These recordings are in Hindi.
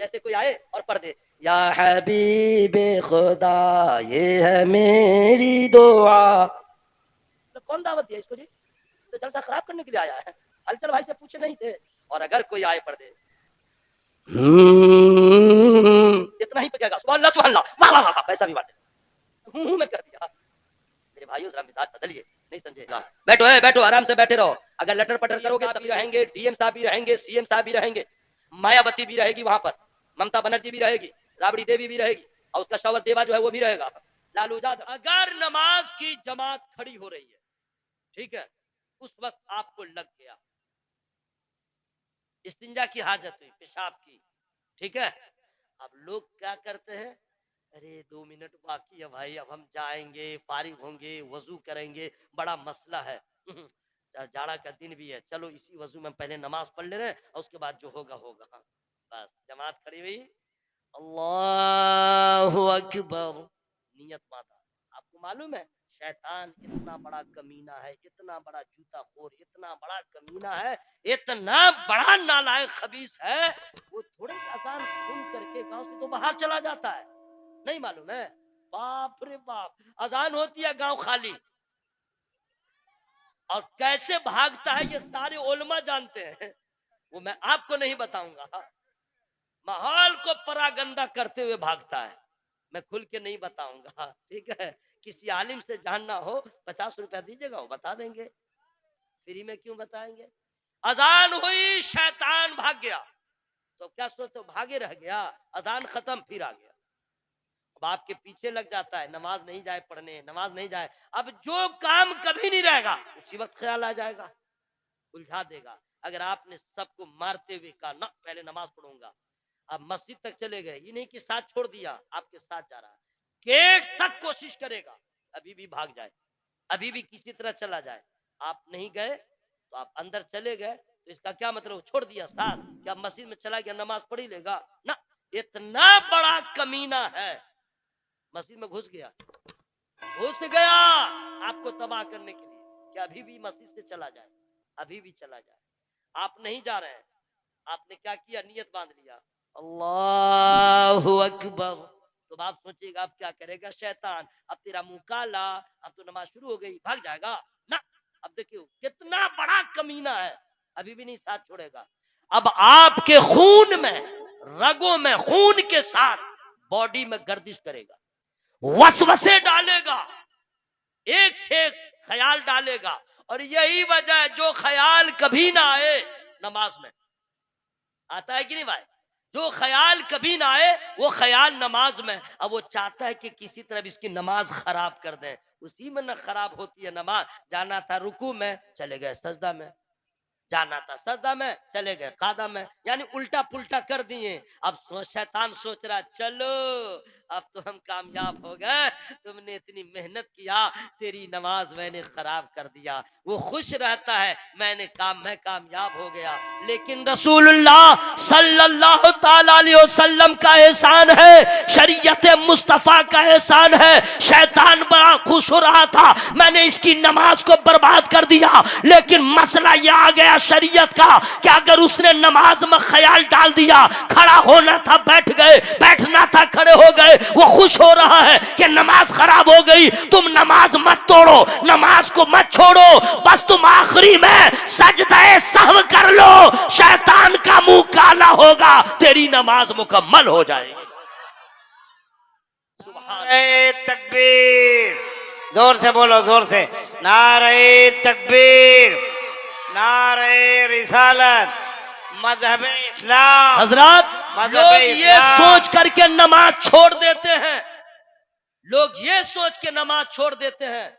जैसे कोई आए और पढ़ दे, या हबीबे खुदा ये है मेरी दुआ, तो कौन दावत दिया इसको जी? तो जलसा खराब करने के लिए आया है, हलचल भाई से पूछे नहीं थे। और अगर कोई आए पढ़ दे इतना ही पकेगा, सुभान अल्लाह सुभान अल्लाह, वाह वाह वाह, पैसा भी बांटे में कर दिया। मेरे भाइयों जरा मिजाज बदलिए, नहीं समझे? बैठो है, बैठो आराम से बैठे रहो। अगर लटर पटर करोगे तो भी रहेंगे, डीएम साहब भी रहेंगे, सीएम साहब भी रहेंगे, मायावती भी रहेगी वहां पर, ममता बनर्जी भी रहेगी, राबड़ी देवी भी रहेगी, और उसका शौवर देवा जो है वो भी रहेगा, लालू यादव। अगर नमाज की जमात खड़ी हो रही है, ठीक है, उस वक्त आपको लग गया इस्तिंजा की हाजत हुई, पेशाब की, ठीक है, अब लोग क्या करते हैं, अरे 2 मिनट बाकी है भाई, अब हम जाएंगे, फारिग होंगे, वजू करेंगे, बड़ा मसला है, जाड़ा का दिन भी है, चलो इसी वजू में पहले नमाज पढ़ ले रहे हैं और उसके बाद जो होगा होगा। बस जमात खड़ी हुई, अल्लाहु अकबर, नियत माता। आपको मालूम है शैतान इतना बड़ा कमीना है, इतना बड़ा जूताखोर, इतना बड़ा कमीना है, इतना बड़ा नालायक खबीस है, वो थोड़े आसान सुन करके गांव से तो बाहर चला जाता है, नहीं मालूम है? बाप रे बाप, अजान होती है गांव खाली, और कैसे भागता है ये सारे उलमा जानते हैं, वो मैं आपको नहीं बताऊंगा। माहौल को परागंदा करते हुए भागता है, मैं खुल के नहीं बताऊंगा, ठीक है? किसी आलिम से जानना हो 50 रुपया दीजिएगा, वो बता देंगे, फ्री में क्यों बताएंगे? अजान हुई, शैतान भाग गया, तो क्या सोचते हो भागे रह गया? अजान खत्म, फिर आ गया, अब आपके पीछे लग जाता है, नमाज नहीं जाए पढ़ने, नमाज नहीं जाए, अब जो काम कभी नहीं रहेगा उसी वक्त ख्याल आ जाएगा, उलझा देगा। अगर आपने सबको मारते हुए कहा ना पहले नमाज पढ़ूंगा, अब मस्जिद तक चले गए, ये नहीं कि साथ छोड़ दिया, आपके साथ जा रहा है, गेट तक कोशिश करेगा, अभी भी भाग जाए, अभी भी किसी तरह चला जाए, आप नहीं गए तो आप अंदर चले गए, तो इसका क्या मतलब, छोड़ दिया साथ, क्या मस्जिद में चला गया नमाज पढ़ ही लेगा ना? इतना बड़ा कमीना है, मस्जिद में घुस गया आपको तबाह करने के लिए, कि अभी भी मस्जिद से चला जाए, अभी भी चला जाए। आप नहीं जा रहे हैं, आपने क्या किया, नियत बांध लिया, अल्लाहु अकबर, तो आप सोचिएगा अब क्या करेगा शैतान, अब तेरा मुंह काला, अब तो नमाज शुरू हो गई, भाग जाएगा ना? अब देखियो कितना बड़ा कमीना है, अभी भी नहीं साथ छोड़ेगा। अब आपके खून में, रगों में, खून के साथ बॉडी में गर्दिश करेगा, वसवसे डालेगा, एक से एक ख्याल डालेगा, और यही वजह है जो ख्याल कभी ना आए नमाज में आता है कि नहीं भाई? जो ख्याल कभी ना आए वो ख्याल नमाज में, अब वो चाहता है कि किसी तरह इसकी नमाज खराब कर दे, उसी में न खराब होती है नमाज। जाना था रुकू में, चले गए सजदा में, जाना था सजदा में, चले गए कादा में, यानी उल्टा पुल्टा कर दिए। अब शैतान सोच रहा चलो अब तो हम कामयाब हो गए, तुमने इतनी मेहनत किया, तेरी नमाज मैंने खराब कर दिया। वो खुश रहता है मैं कामयाब हो गया, लेकिन रसूलुल्लाह सल्लल्लाहु ताला अलैहि वसल्लम का एहसान है, शरीयत मुस्तफा का एहसान है। शैतान बड़ा खुश हो रहा था मैंने इसकी नमाज को बर्बाद कर दिया, लेकिन मसला यह आ गया शरीयत का कि अगर उसने नमाज में ख्याल डाल दिया, खड़ा होना था बैठ गए, बैठना था खड़े हो गए, वो खुश हो रहा है कि नमाज खराब हो गई। तुम नमाज मत तोड़ो, नमाज को मत छोड़ो, बस तुम आखिरी में सजदे सहव कर लो, शैतान का मुंह काला होगा, तेरी नमाज मुकम्मल हो जाएगी। नारे तकबीर, जोर से बोलो, जोर से, नारे तकबीर, नारे रिसालत, मजहब इस्लाम। हजरत लोग ये सोच करके नमाज छोड़ देते हैं, लोग ये सोच के नमाज छोड़ देते हैं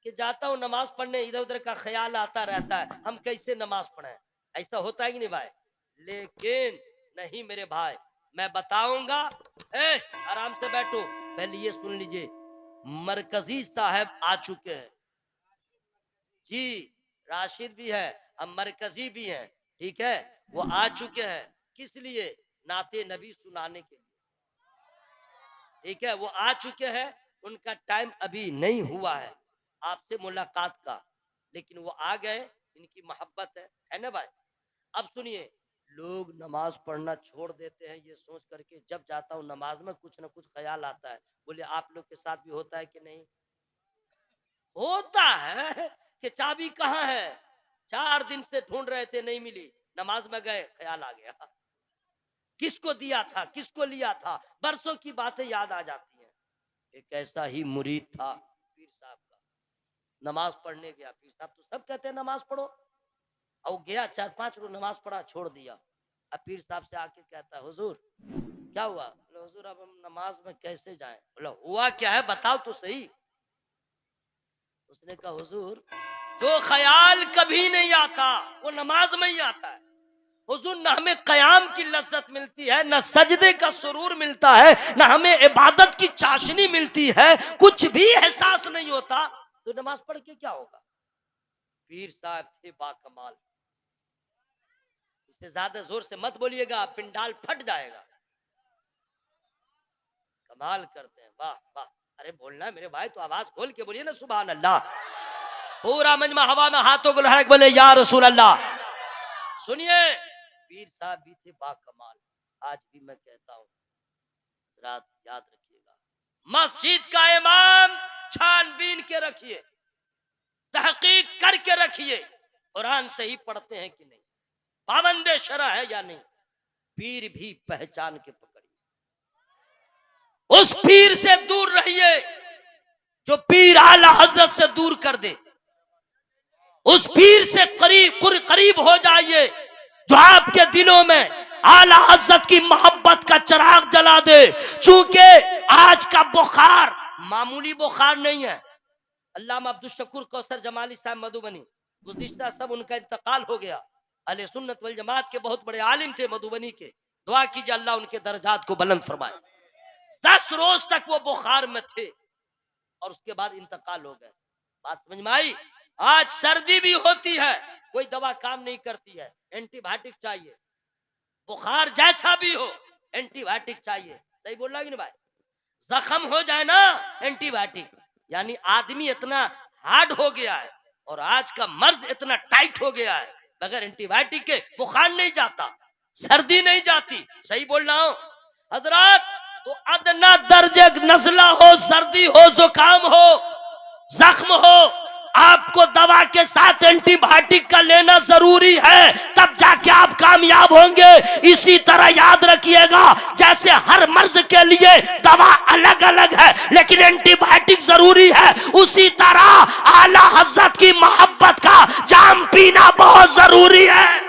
कि जाता हूं नमाज पढ़ने, इधर उधर का ख्याल आता रहता है, हम कैसे नमाज पढ़े, ऐसा होता है कि नहीं भाई? लेकिन नहीं मेरे भाई, मैं बताऊंगा, आराम से बैठो, पहले ये सुन लीजिए, मरकजी साहब आ चुके हैं जी, राशिद भी है, अब मरकजी भी है, ठीक है, वो आ चुके हैं, किस लिए? नाते नबी सुनाने के लिए, ठीक है, वो आ चुके हैं, उनका टाइम अभी नहीं हुआ है आपसे मुलाकात का, लेकिन वो आ गए, इनकी मोहब्बत है ना भाई? अब सुनिए, लोग नमाज पढ़ना छोड़ देते हैं ये सोच करके, जब जाता हूँ नमाज में कुछ ना कुछ ख्याल आता है। बोले आप लोग के साथ भी होता है कि नहीं? होता है कि चाबी कहाँ है, 4 दिन से ढूंढ रहे थे नहीं मिली, नमाज में गए ख्याल आ गया, किसको दिया था, किसको लिया था, बरसों की बातें याद आ जाती हैं। एक ऐसा ही मुरीद था पीर साहब का, नमाज पढ़ने गया। पीर साहब तो सब कहते हैं नमाज पढ़ो, और गया 4-5 रोज नमाज पढ़ा, छोड़ दिया। अब पीर साहब से आके कहता है हुजूर क्या हुआ? बोले हुजूर अब हम नमाज में कैसे जाएं? बोला हुआ क्या है बताओ तो सही। उसने कहा हुजूर जो ख्याल कभी नहीं आता वो नमाज में ही आता है। हुजूर न हमें कयाम की लज्जत मिलती है, न सजदे का सुरूर मिलता है, न हमें इबादत की चाशनी मिलती है, कुछ भी एहसास नहीं होता, तो नमाज पढ़ के क्या होगा? पीर साहब थे बाकमाल। इससे ज्यादा जोर से मत बोलिएगा, पिंडाल फट जाएगा। कमाल करते हैं, वाह वाह। अरे बोलना है मेरे भाई तो आवाज खोल के बोलिए ना, सुभान अल्लाह। पूरा मजमा हवा में हाथों को लहरा के बोले या रसूल अल्लाह। सुनिए, पीर साहब भी थे बाकमाल। आज भी मैं कहता हूँ रात याद रखिएगा, मस्जिद का इमाम छानबीन के रखिए, तहकीक करके रखिए, कुरान सही पढ़ते हैं कि नहीं, पाबंदे शरा है या नहीं। पीर भी पहचान के पकड़िए, उस पीर से दूर रहिए जो पीर आला हजरत से दूर कर दे। उस पीर से करीब हो जाइए जो आपके दिलों में आला हजरत की मोहब्बत का चिराग जला दे। चूंकि आज का बुखार मामूली बुखार नहीं है। अल्लामा अब्दुल शकूर कौसर जमाली साहब मधुबनी, गुज़िश्ता सब उनका इंतकाल हो गया। अहले सुन्नत वल जमात के बहुत बड़े आलिम थे मधुबनी के। दुआ कीजिए अल्लाह उनके दर्जात को बुलंद फरमाए। 10 रोज तक वो बुखार में थे और उसके बाद इंतकाल हो गए। बात समझ में आई? आज सर्दी भी होती है, कोई दवा काम नहीं करती है, एंटीबायोटिक चाहिए। बुखार जैसा भी हो एंटीबायोटिक चाहिए। सही बोल रहा है कि नहीं भाई? जख्म हो जाए ना एंटीबायोटिक। यानी आदमी इतना हार्ड हो गया है और आज का मर्ज इतना टाइट हो गया है, बगैर एंटीबायोटिक के बुखार नहीं जाता, सर्दी नहीं जाती। सही बोल रहा हूं हजरात? तो अदना दर्जे नज़ला हो, सर्दी हो, जुकाम हो, जख्म हो, आपको दवा के साथ एंटीबायोटिक का लेना जरूरी है, तब जाके आप कामयाब होंगे। इसी तरह याद रखिएगा, जैसे हर मर्ज के लिए दवा अलग अलग है लेकिन एंटीबायोटिक जरूरी है, उसी तरह आला हजरत की मोहब्बत का जाम पीना बहुत जरूरी है।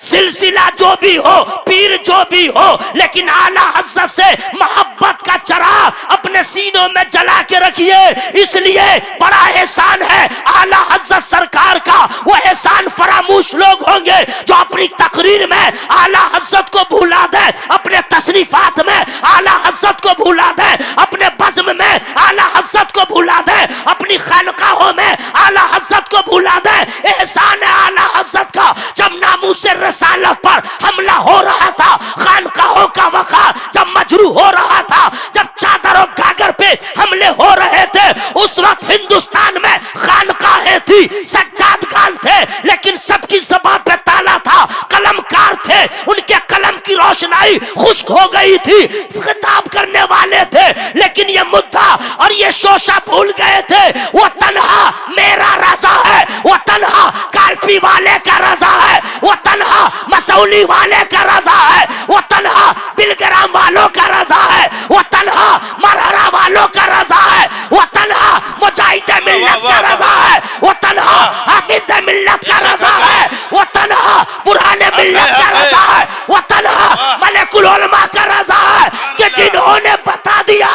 सिलसिला जो भी हो, पीर जो भी हो, लेकिन आला हज़रत से मोहब्बत का चराग अपने सीनों में जला के रखिए। इसलिए बड़ा एहसान है आला हज़रत सरकार का। वो एहसान फरामोश लोग होंगे जो अपनी तकरीर में आला हज़रत को भुला दे, अपने तसनीफात में आला हज़रत को भुला दे, अपने बज़्म में आला हज़रत को भुला दे, अपनी खानकाहों में आला हज़रत को भुला दे। एहसान है आला हज़रत का। जब नामूस से रसालत पर हमला हो रहा था, खानकाहों का वक़ार जब मजरू हो रहा था, जब चादर और गागर पे हमले हो रहे थे, उस वक्त हिंदुस्तान में खानकाहें थी, सज्जादगान थे, लेकिन सबकी ज़बान पे ताला था। कलमकार थे, उनके कलम की रोशनाई खुश्क हो गई थी, खिताब करने वाले थे, लेकिन ये मुद्दा और ये शोशा भूल गए थे। वो तन्हा मेरा रज़ा है, वो तन्हा काल्पी वाले का रज़ा है, वो तन्हा मसौली वाले का रज़ा है, वो तन्हा बिलग्राम वालों का रज़ा है, वो तन्हा मरहरा वालों का रज़ा है, वो तन्हा मुजाहिद मिल्लत का रज़ा है, वो तन्हा हाफिज मिल्लत का रज़ा है, वो तन्हा पुराने मिल्लत का रज़ा है, वो तन्हा मलिकुल उलमा का रज़ा है कि जिन्होंने बता दिया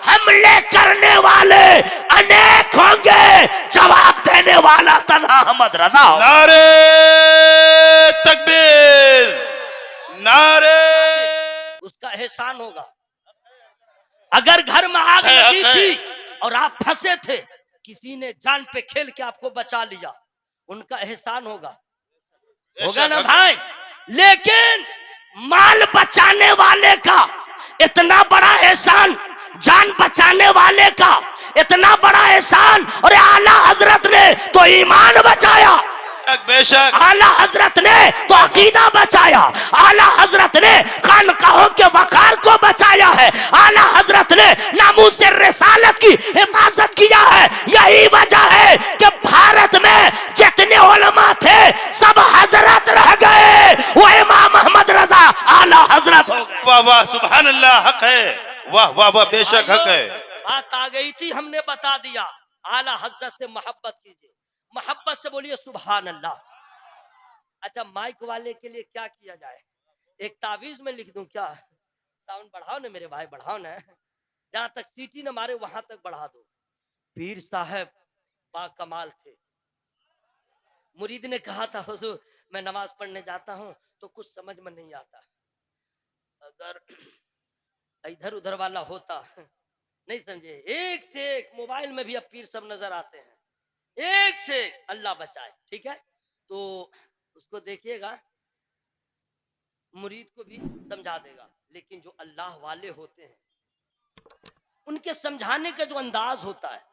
हमले करने वाले अनेक होंगे, जवाब देने वाला तन्हा अहमद रज़ा हो। नारे तकबीर, नारे। उसका एहसान होगा। अगर घर में आग लगी थी और आप फंसे थे, किसी ने जान पे खेल के आपको बचा लिया, उनका एहसान होगा, होगा ना भाई? लेकिन माल बचाने वाले का इतना बड़ा एहसान, जान बचाने वाले का इतना बड़ा एहसान, और आला हजरत ने तो ईमान बचाया। बेशक आला हजरत ने तो अकीदा बचाया, आला हजरत ने खानकाहों के वकार को बचाया है, आला हजरत ने नामूस रिसालत की हिफाजत किया है। यही वजह है कि भारत में जितने उलमा थे सब हजरत रह गए, वो इमाम अहमद रजा आला हजरत हो गए। वाह वाह सुभान अल्लाह, हक है, वाह वाह वाह बेशक हक है। बात आ गई थी, हमने बता दिया। आला हजरत से मोहब्बत कीजिए, मोहब्बत से बोलिए सुभान अल्लाह। अच्छा, माइक वाले के लिए क्या किया जाए? एक तावीज में लिख दूं क्या? साउंड बढ़ाओ ना मेरे भाई, बढ़ाओ ना, जहां तक सीटी न मारे वहां तक बढ़ा दो। पीर साहब बाकमाल थे। मुरीद ने कहा था, हुजूर मैं नमाज पढ़ने जाता हूं तो कुछ समझ में नहीं आता, अगर इधर उधर वाला होता, नहीं समझे, एक से एक मोबाइल में भी अब पीर सब नजर आते हैं, एक से एक, अल्लाह बचाए। ठीक है, तो उसको देखिएगा, मुरीद को भी समझा देगा। लेकिन जो अल्लाह वाले होते हैं उनके समझाने का जो अंदाज होता है,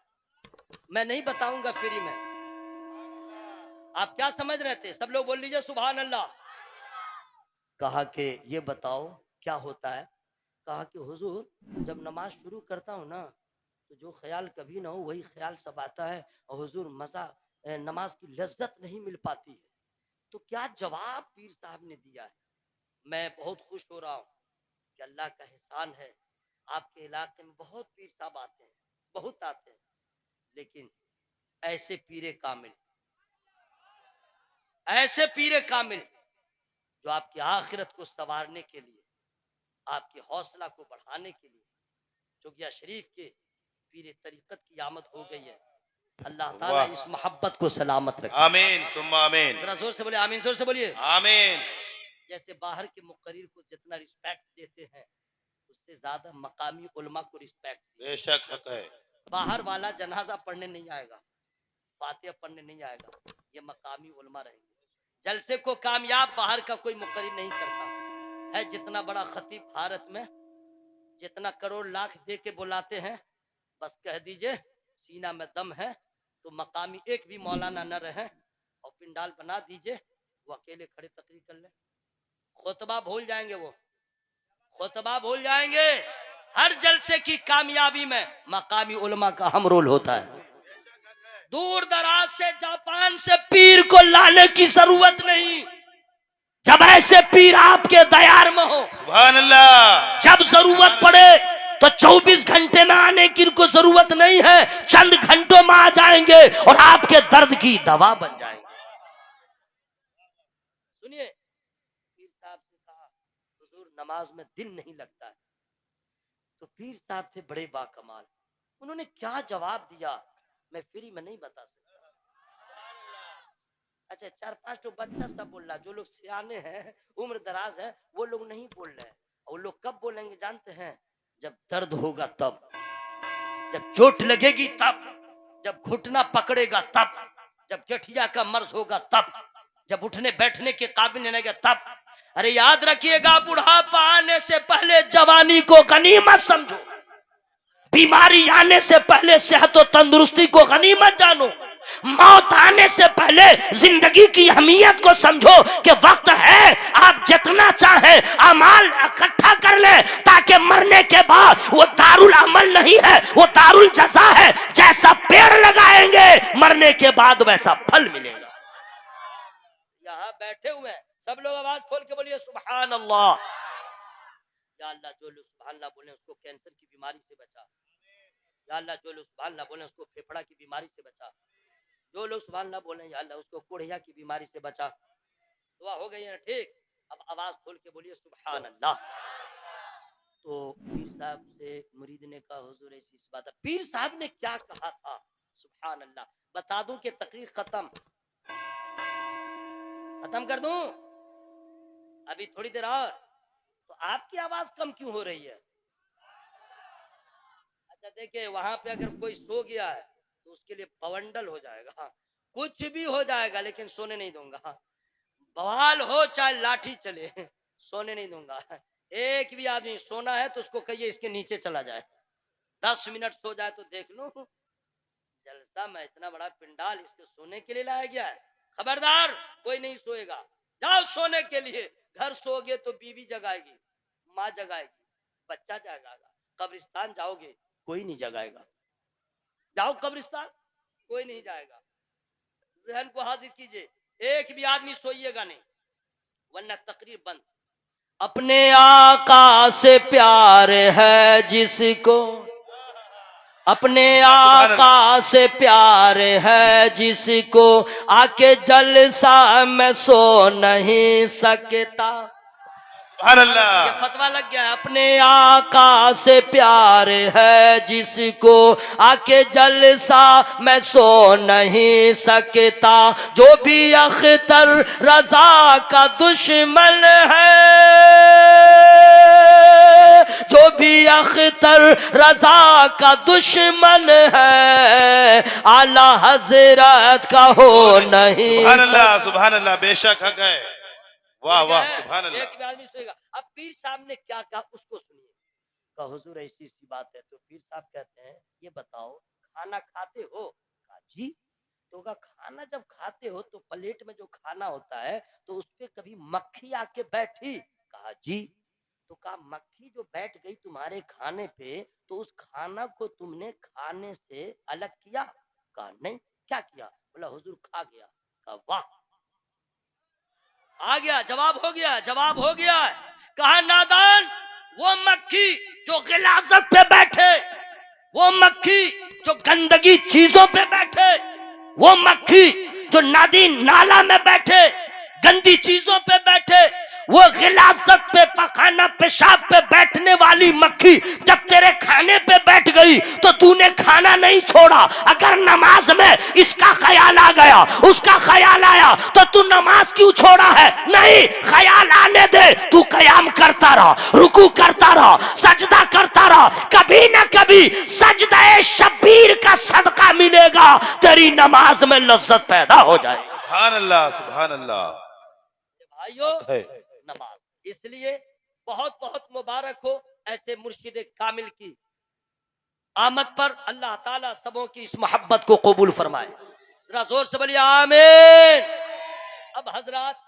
मैं नहीं बताऊंगा फ्री में। आप क्या समझ रहे थे? सब लोग बोल लीजिए सुभान अल्लाह। कहा कि ये बताओ क्या होता है? कहा कि हुजूर जब नमाज शुरू करता हूँ ना तो जो ख्याल कभी ना हो वही ख्याल सब आता है, और हुजूर मजा, नमाज की लज्जत नहीं मिल पाती है। तो क्या जवाब पीर साहब ने दिया है? मैं बहुत खुश हो रहा हूँ कि अल्लाह का एहसान है, आपके इलाके में बहुत पीर साहब आते हैं, बहुत आते हैं, लेकिन ऐसे पीरे कामिल, ऐसे पीरे कामिल जो आपकी आखिरत को संवारने के लिए, आपके हौसला को बढ़ाने के लिए, चौकिया शरीफ के पीरे तरीकत की आमद हो गई है। अल्लाह ताला वाह। इस मोहब्बत को सलामत रखे। आमीन सुम्मा आमीन, जरा जोर से बोले आमीन, जोर से बोलिए। आमीन। जैसे बाहर के मुकर्रिर को जितना रिस्पेक्ट देते हैं, उससे ज्यादा मकामी उलमा को रिस्पेक्ट देते हैं। बेशक हक है। बाहर वाला जनाजा पढ़ने नहीं आएगा, फातिहा पढ़ने नहीं आएगा, ये मकामी उलमा रहेंगे। जलसे को कामयाब बाहर का कोई मुकर्रिर नहीं करता है। जितना बड़ा खतीब भारत में, जितना करोड़ लाख दे के बुलाते हैं, बस कह दीजिए सीना में दम है तो मकामी एक भी मौलाना न रहे और पिंडाल बना दीजिए, वो अकेले खड़े तकरीर कर ले। खुतबा भूल जाएंगे, वो खुतबा भूल जाएंगे। हर जलसे की कामयाबी में मकामी उलमा का हम रोल होता है। दूर दराज से जापान से पीर को लाने की जरूरत नहीं, जब ऐसे पीर आपके दयार में हो, सुभान अल्लाह। जब जरूरत पड़े तो 24 घंटे में आने की इनको जरूरत नहीं है, चंद घंटों में आ जाएंगे और आपके दर्द की दवा बन जाएंगे। सुनिए, पीर साहब से कहा हुजूर नमाज में दिल नहीं लगता है, तो पीर साहब थे बड़े बाकमाल, उन्होंने क्या जवाब दिया मैं फ्री में नहीं बता सकता। अच्छा, 4-5 तो बच्चा सब बोल रहा, जो लोग सियाने हैं, उम्र दराज है, वो लोग नहीं बोल रहे हैं। और वो लोग कब बोलेंगे जानते हैं? जब दर्द होगा तब, जब चोट लगेगी तब, जब घुटना पकड़ेगा तब, जब गठिया का मर्ज होगा तब, जब उठने बैठने के काबिल नहीं रहेगा तब। अरे याद रखिएगा, बुढ़ापा आने से पहले जवानी को गनीमत समझो, बीमारी आने से पहले सेहत और तंदुरुस्ती को गनीमत जानो, मौत आने से पहले जिंदगी की अहमियत को समझो कि वक्त है आप जितना चाहे अमाल इकट्ठा कर ले, ताकि मरने के बाद वो दारुल अमल नहीं है, वो दारुल जज़ा है। जैसा पेड़ लगाएंगे मरने के बाद वैसा फल मिलेगा। यहाँ बैठे हुए हैं सब लोग, आवाज खोल के बोलिए सुभान अल्लाह। या अल्लाह, जो लोग सुभान अल्लाह बोले उसको कैंसर की बीमारी से बचा। या अल्लाह, जो लोग सुभान अल्लाह बोले उसको फेफड़ा की बीमारी से बचा। जो लोग सुभान अल्लाह बोले या अल्लाह उसको कोढ़िया की बीमारी से बचा। दुआ हो गई है ना? ठीक, अब आवाज खोल के बोलिए सुभान अल्लाह। तो पीर साहब से मुरीद ने कहा हुजूर ऐसी इस बात है। पीर साहब ने क्या कहा था? सुभान अल्लाह। बता दूं कि तकरीर खत्म कर दूं अभी थोड़ी देर और, तो आपकी आवाज कम क्यों हो रही है? अच्छा देखिए, वहां पे अगर कोई सो गया है तो उसके लिए बवंडल हो जाएगा, कुछ भी हो जाएगा, लेकिन सोने नहीं दूंगा। बवाल हो चाहे लाठी चले, सोने नहीं दूंगा। एक भी आदमी सोना है तो उसको कहिए इसके नीचे चला जाए, 10 मिनट सो जाए तो देख लो जलसा में इतना बड़ा पिंडाल इसके सोने के लिए लाया गया है। खबरदार कोई नहीं सोएगा, जाओ सोने के लिए। घर सोओगे तो बीवी जगाएगी, माँ जगाएगी, बच्चा जगाएगा। कब्रिस्तान जाओगे कोई नहीं जगाएगा, जाओ कब्रिस्तान कोई नहीं जाएगा। जहन को हाजिर कीजिए, एक भी आदमी सोइएगा नहीं, वरना तकरीर बंद। अपने आका से प्यार है जिसको, अपने आका से प्यार है जिसको, आके जलसा में सो नहीं सकता। सुभान अल्लाह। ये फतवा लग गया है। अपने आका से प्यार है जिसको, आके जलसा में सो नहीं सकता। जो भी अख्तर रजा का दुश्मन है, जो भी अख्तर रजा का दुश्मन है, आला हजरत का हो नहीं। सुभान अल्लाह, सुभान अल्लाह, बेशक हक है। वाह वाह, सुभान अल्लाह। एक भी आदमी सोएगा। अब पीर साहब ने क्या कहा उसको सुनिए। कहा हुजूर ऐसी सी बात है। तो पीर साहब कहते हैं ये बताओ खाना खाते हो? कहा जी। तो कहा खाना जब खाते हो तो प्लेट में जो खाना होता है तो उस पे कभी मक्खी आके बैठी? कहा जी। तो कहा मक्खी जो बैठ गई तुम्हारे खाने पे तो उस खाना को तुमने खाने से अलग किया? कहा नहीं। क्या किया? बोला हुजूर खा गया। कहा वाह, आ गया, जवाब हो गया, जवाब हो गया। कहा नादान, वो मक्खी जो गिलाजत पे बैठे, वो मक्खी जो गंदगी चीजों पे बैठे, वो मक्खी जो नदी नाला में बैठे, गंदी चीजों पे बैठे, वो गिलाजत पे पखाना पेशाब पे बैठने वाली मक्खी जब तेरे खाने पे बैठ गई तो तूने खाना नहीं छोड़ा। अगर नमाज में इसका ख्याल आ गया, उसका ख्याल आया तो तू नमाज क्यों छोड़ा है? नहीं, ख्याल आने दे, तू कयाम करता रहा, रुकू करता रहा, सजदा करता रहा। कभी ना कभी सजदा शब्बीर का सदका मिलेगा, तेरी नमाज में लज्जत पैदा हो जाए। सुभान अल्लाह, सुभान अल्लाह। भाइयों है। नमाज, इसलिए बहुत बहुत मुबारक हो ऐसे मुर्शिद कामिल की आमद पर। अल्लाह ताला सबों की इस मोहब्बत को कबूल फरमाए। जरा जोर से बोलिए आमीन। अब हजरात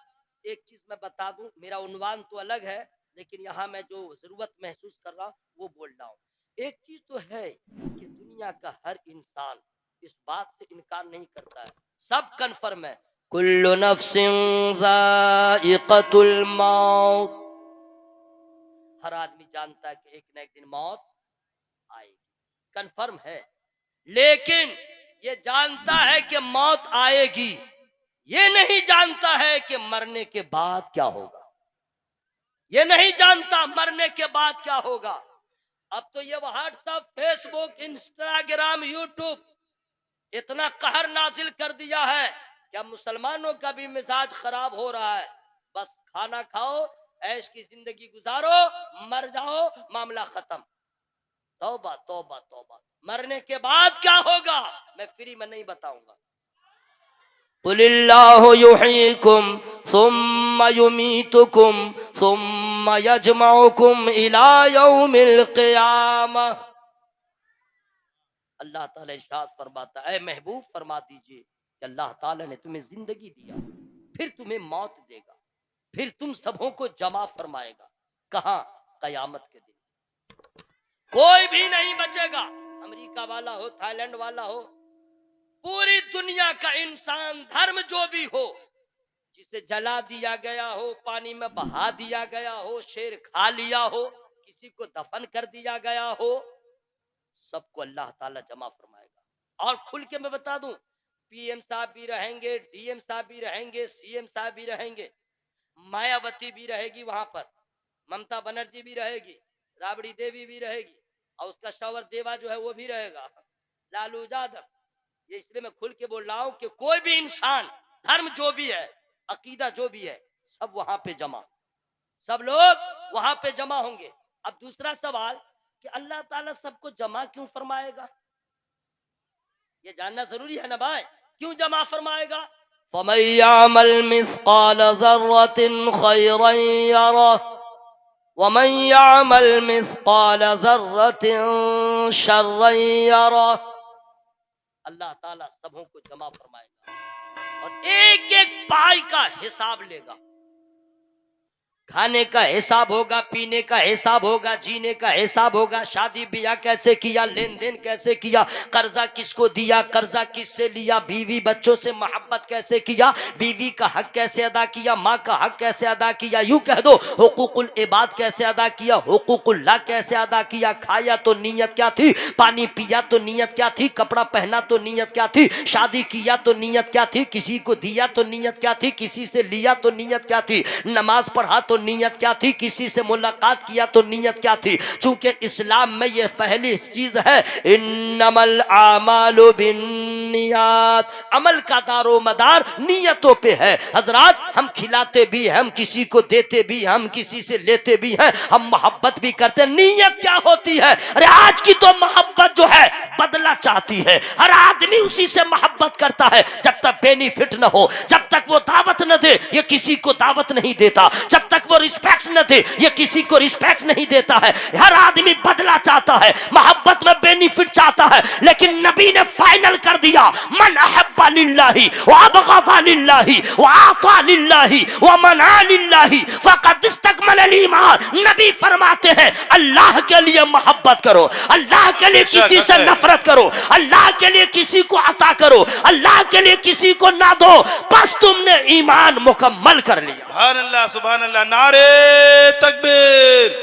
एक चीज मैं बता दूं, मेरा उन्वान तो अलग है लेकिन यहाँ मैं जो जरूरत महसूस कर रहा हूँ वो बोल रहा हूँ। एक चीज तो है कि दुनिया का हर इंसान इस बात से इनकार नहीं करता है, सब कन्फर्म है, कुल्लु नफ्सिन ज़ाइक़तुल मौत। हर आदमी जानता है कि एक न एक दिन मौत आएगी, कन्फर्म है। लेकिन ये जानता है कि मौत आएगी, ये नहीं जानता है कि मरने के बाद क्या होगा। ये नहीं जानता मरने के बाद क्या होगा। अब तो ये व्हाट्सएप, फेसबुक, इंस्टाग्राम, यूट्यूब इतना कहर नाजिल कर दिया है क्या मुसलमानों का भी मिजाज खराब हो रहा है। बस खाना खाओ, ऐश की जिंदगी गुजारो, मर जाओ, मामला खत्म। तौबा तौबा तौबा। मरने के बाद क्या होगा मैं फ्री में नहीं बताऊंगा। कुलिल्लाहु युहयीकुम सुम्मा युमीतुकुम सुम्मा यजमउकुम इला यौमिल क़ियामह। अल्लाह ताला इरशाद फरमाता है, महबूब फरमा दीजिए कि अल्लाह ताला ने तुम्हें जिंदगी दिया, फिर तुम्हें मौत देगा, फिर तुम सबों को जमा फरमाएगा। कहां? कयामत के दिन। कोई भी नहीं बचेगा, अमेरिका वाला हो, थाईलैंड वाला हो, पूरी दुनिया का इंसान, धर्म जो भी हो, जिसे जला दिया गया हो, पानी में बहा दिया गया हो, शेर खा लिया हो, किसी को दफन कर दिया गया हो, सबको अल्लाह ताला जमा फरमाएगा। और खुल के मैं बता दूं, पीएम साहब भी रहेंगे, डीएम साहब भी रहेंगे, सीएम साहब भी रहेंगे, मायावती भी रहेगी वहां पर, ममता बनर्जी भी रहेगी, राबड़ी देवी भी रहेगी, और उसका शौहर देवा जो है वो भी रहेगा, लालू यादव। ये इसलिए मैं खुल के बोल रहा हूं कि कोई भी इंसान, धर्म जो भी है, अकीदा जो भी है, सब वहां पे जमा, सब लोग वहां पे जमा होंगे। अब दूसरा सवाल कि अल्लाह ताला सबको जमा क्यों फरमाएगा, ये जानना जरूरी है ना भाई, क्यों जमा फरमाएगा। फमन यअमल मिस्काल ज़र्रतिन खैरन यरह वमन यअमल मिस्काल ज़र्रतिन शर्रन यरह। अल्लाह ताला सबों को जमा फरमाएगा। और एक एक पाई का हिसाब लेगा। खाने का हिसाब होगा, पीने का हिसाब होगा, जीने का हिसाब होगा, शादी ब्याह कैसे किया, लेन देन कैसे किया, कर्जा किसको दिया, कर्जा किससे लिया, बीवी बच्चों से मोहब्बत कैसे किया, बीवी का हक कैसे अदा किया, माँ का हक कैसे अदा किया, यूं कह दो हुकूकुल इबाद कैसे अदा किया, हुकूकुल्लाह कैसे अदा किया। खाया तो नीयत क्या थी, पानी पिया तो नीयत क्या थी, कपड़ा पहना तो नीयत क्या थी, शादी किया तो नीयत क्या थी, किसी को दिया तो नीयत क्या थी, किसी से लिया तो नीयत क्या थी, नमाज पढ़ा तो नीयत क्या थी, किसी से मुलाकात किया तो नीयत क्या थी। चूंकि इस्लाम में यह पहली चीज है, इन्नमल आमालु बिन्नियात, अमल का दारो मदार नीयतों पे है। हजरात, हम खिलाते भी हैं, हम किसी को देते भी, हम किसी से लेते भी हैं, हम मोहब्बत भी करते हैं, नीयत क्या होती है? अरे आज की तो मोहब्बत जो है बदला चाहती है, हर आदमी उसी से मोहब्बत करता है। जब तक बेनिफिट न हो, जब तक वो दावत न दे, ये किसी को दावत नहीं देता, जब तक वो रिस्पेक्ट न दे, ये किसी को रिस्पेक्ट नहीं देता है। हर आदमी बदला चाहता है, मोहब्बत में बेनिफिट चाहता है। लेकिन नबी ने फाइनल कर दिया, मन अहब्बा लिल्लाही व अबग़दा लिल्लाही व आता लिल्लाही व मना लिल्लाही फ़क़द इस्तकमल ईमान। नबी फरमाते हैं, अल्लाह के लिए मोहब्बत करो, अल्लाह के लिए किसी से नफरत करो, अल्लाह के लिए किसी को अता करो, अल्लाह के लिए किसी को ना दो, बस तुमने ईमान मुकम्मल कर लिया। सुभान अल्लाह, सुभान अल्लाह। नारे तकबीर,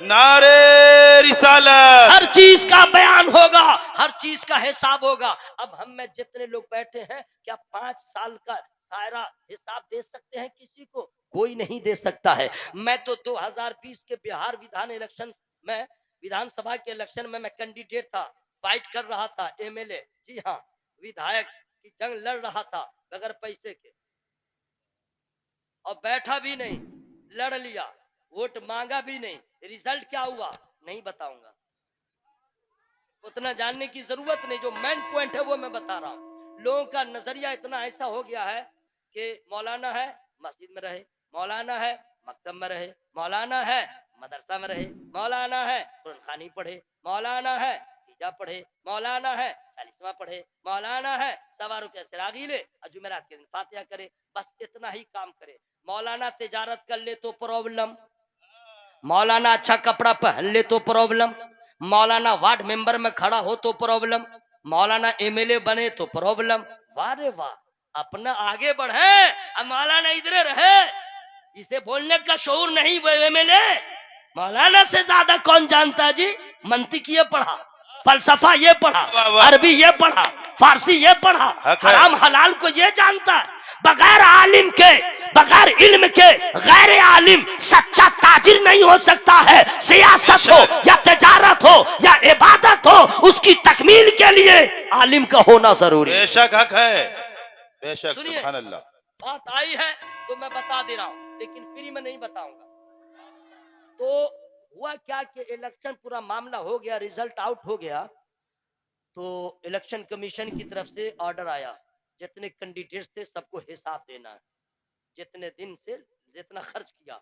नारे रिसालत। हर चीज का बयान होगा, हर चीज का हिसाब होगा। अब हम में जितने लोग बैठे हैं, क्या 5 साल का सारा हिसाब दे सकते हैं किसी को? कोई नहीं दे सकता है। मैं तो 2020 के बिहार विधानसभा के इलेक्शन में मैं कैंडिडेट था, फाइट कर रहा था, एमएलए, जी हाँ, विधायक की जंग लड़ रहा था बगैर पैसे के, और बैठा भी नहीं, लड़ लिया, वोट मांगा भी नहीं। रिजल्ट क्या हुआ नहीं बताऊंगा, उतना जानने की जरूरत नहीं। जो मेन पॉइंट है वो मैं बता रहा हूं। लोगों का नजरिया इतना ऐसा हो गया है कि मौलाना है मस्जिद में रहे, मौलाना है मकतब में रहे, मौलाना है मदरसा में रहे, मौलाना है कुरान खानी पढ़े, मौलाना है हिजाब पढ़े, मौलाना है 40वां पढ़े, मौलाना है 1.25 रुपया चिरागी ले और जुमेरात के दिन फातिहा करे, बस इतना ही काम करे। मौलाना तिजारत कर ले तो प्रॉब्लम, मौलाना अच्छा कपड़ा पहन ले तो प्रॉब्लम, मौलाना वार्ड मेंबर में खड़ा हो तो प्रॉब्लम, मौलाना एमएलए बने तो प्रॉब्लम। वाह रे वाह, अपना आगे बढ़े, अब मौलाना इधर रहे, जिसे बोलने का शऊर नहीं वो एमएलए। मौलाना से ज्यादा कौन जानता है जी? मंतिक ये पढ़ा, फलसफा ये पढ़ा, अरबी ये पढ़ा, फारसी ये पढ़ा, हराम हलाल को ये जानता है। बगैर आलिम के, बगैर इल्म के गैर आलिम सच्चा ताजिर नहीं हो सकता है। सियासत हो या तिजारत हो या इबादत हो, उसकी तकमील के लिए आलिम का होना जरूरी है। बेशक हक है, बेशक। सुनिए, सुभान अल्लाह। बात आई है तो मैं बता दे रहा हूं, लेकिन फ्री में नहीं बताऊंगा। तो हुआ क्या कि इलेक्शन पूरा मामला हो गया, रिजल्ट आउट हो गया, तो इलेक्शन कमीशन की तरफ से ऑर्डर आया, जितने कैंडिडेट्स थे सबको हिसाब देना है, जितने दिन से जितना खर्च किया।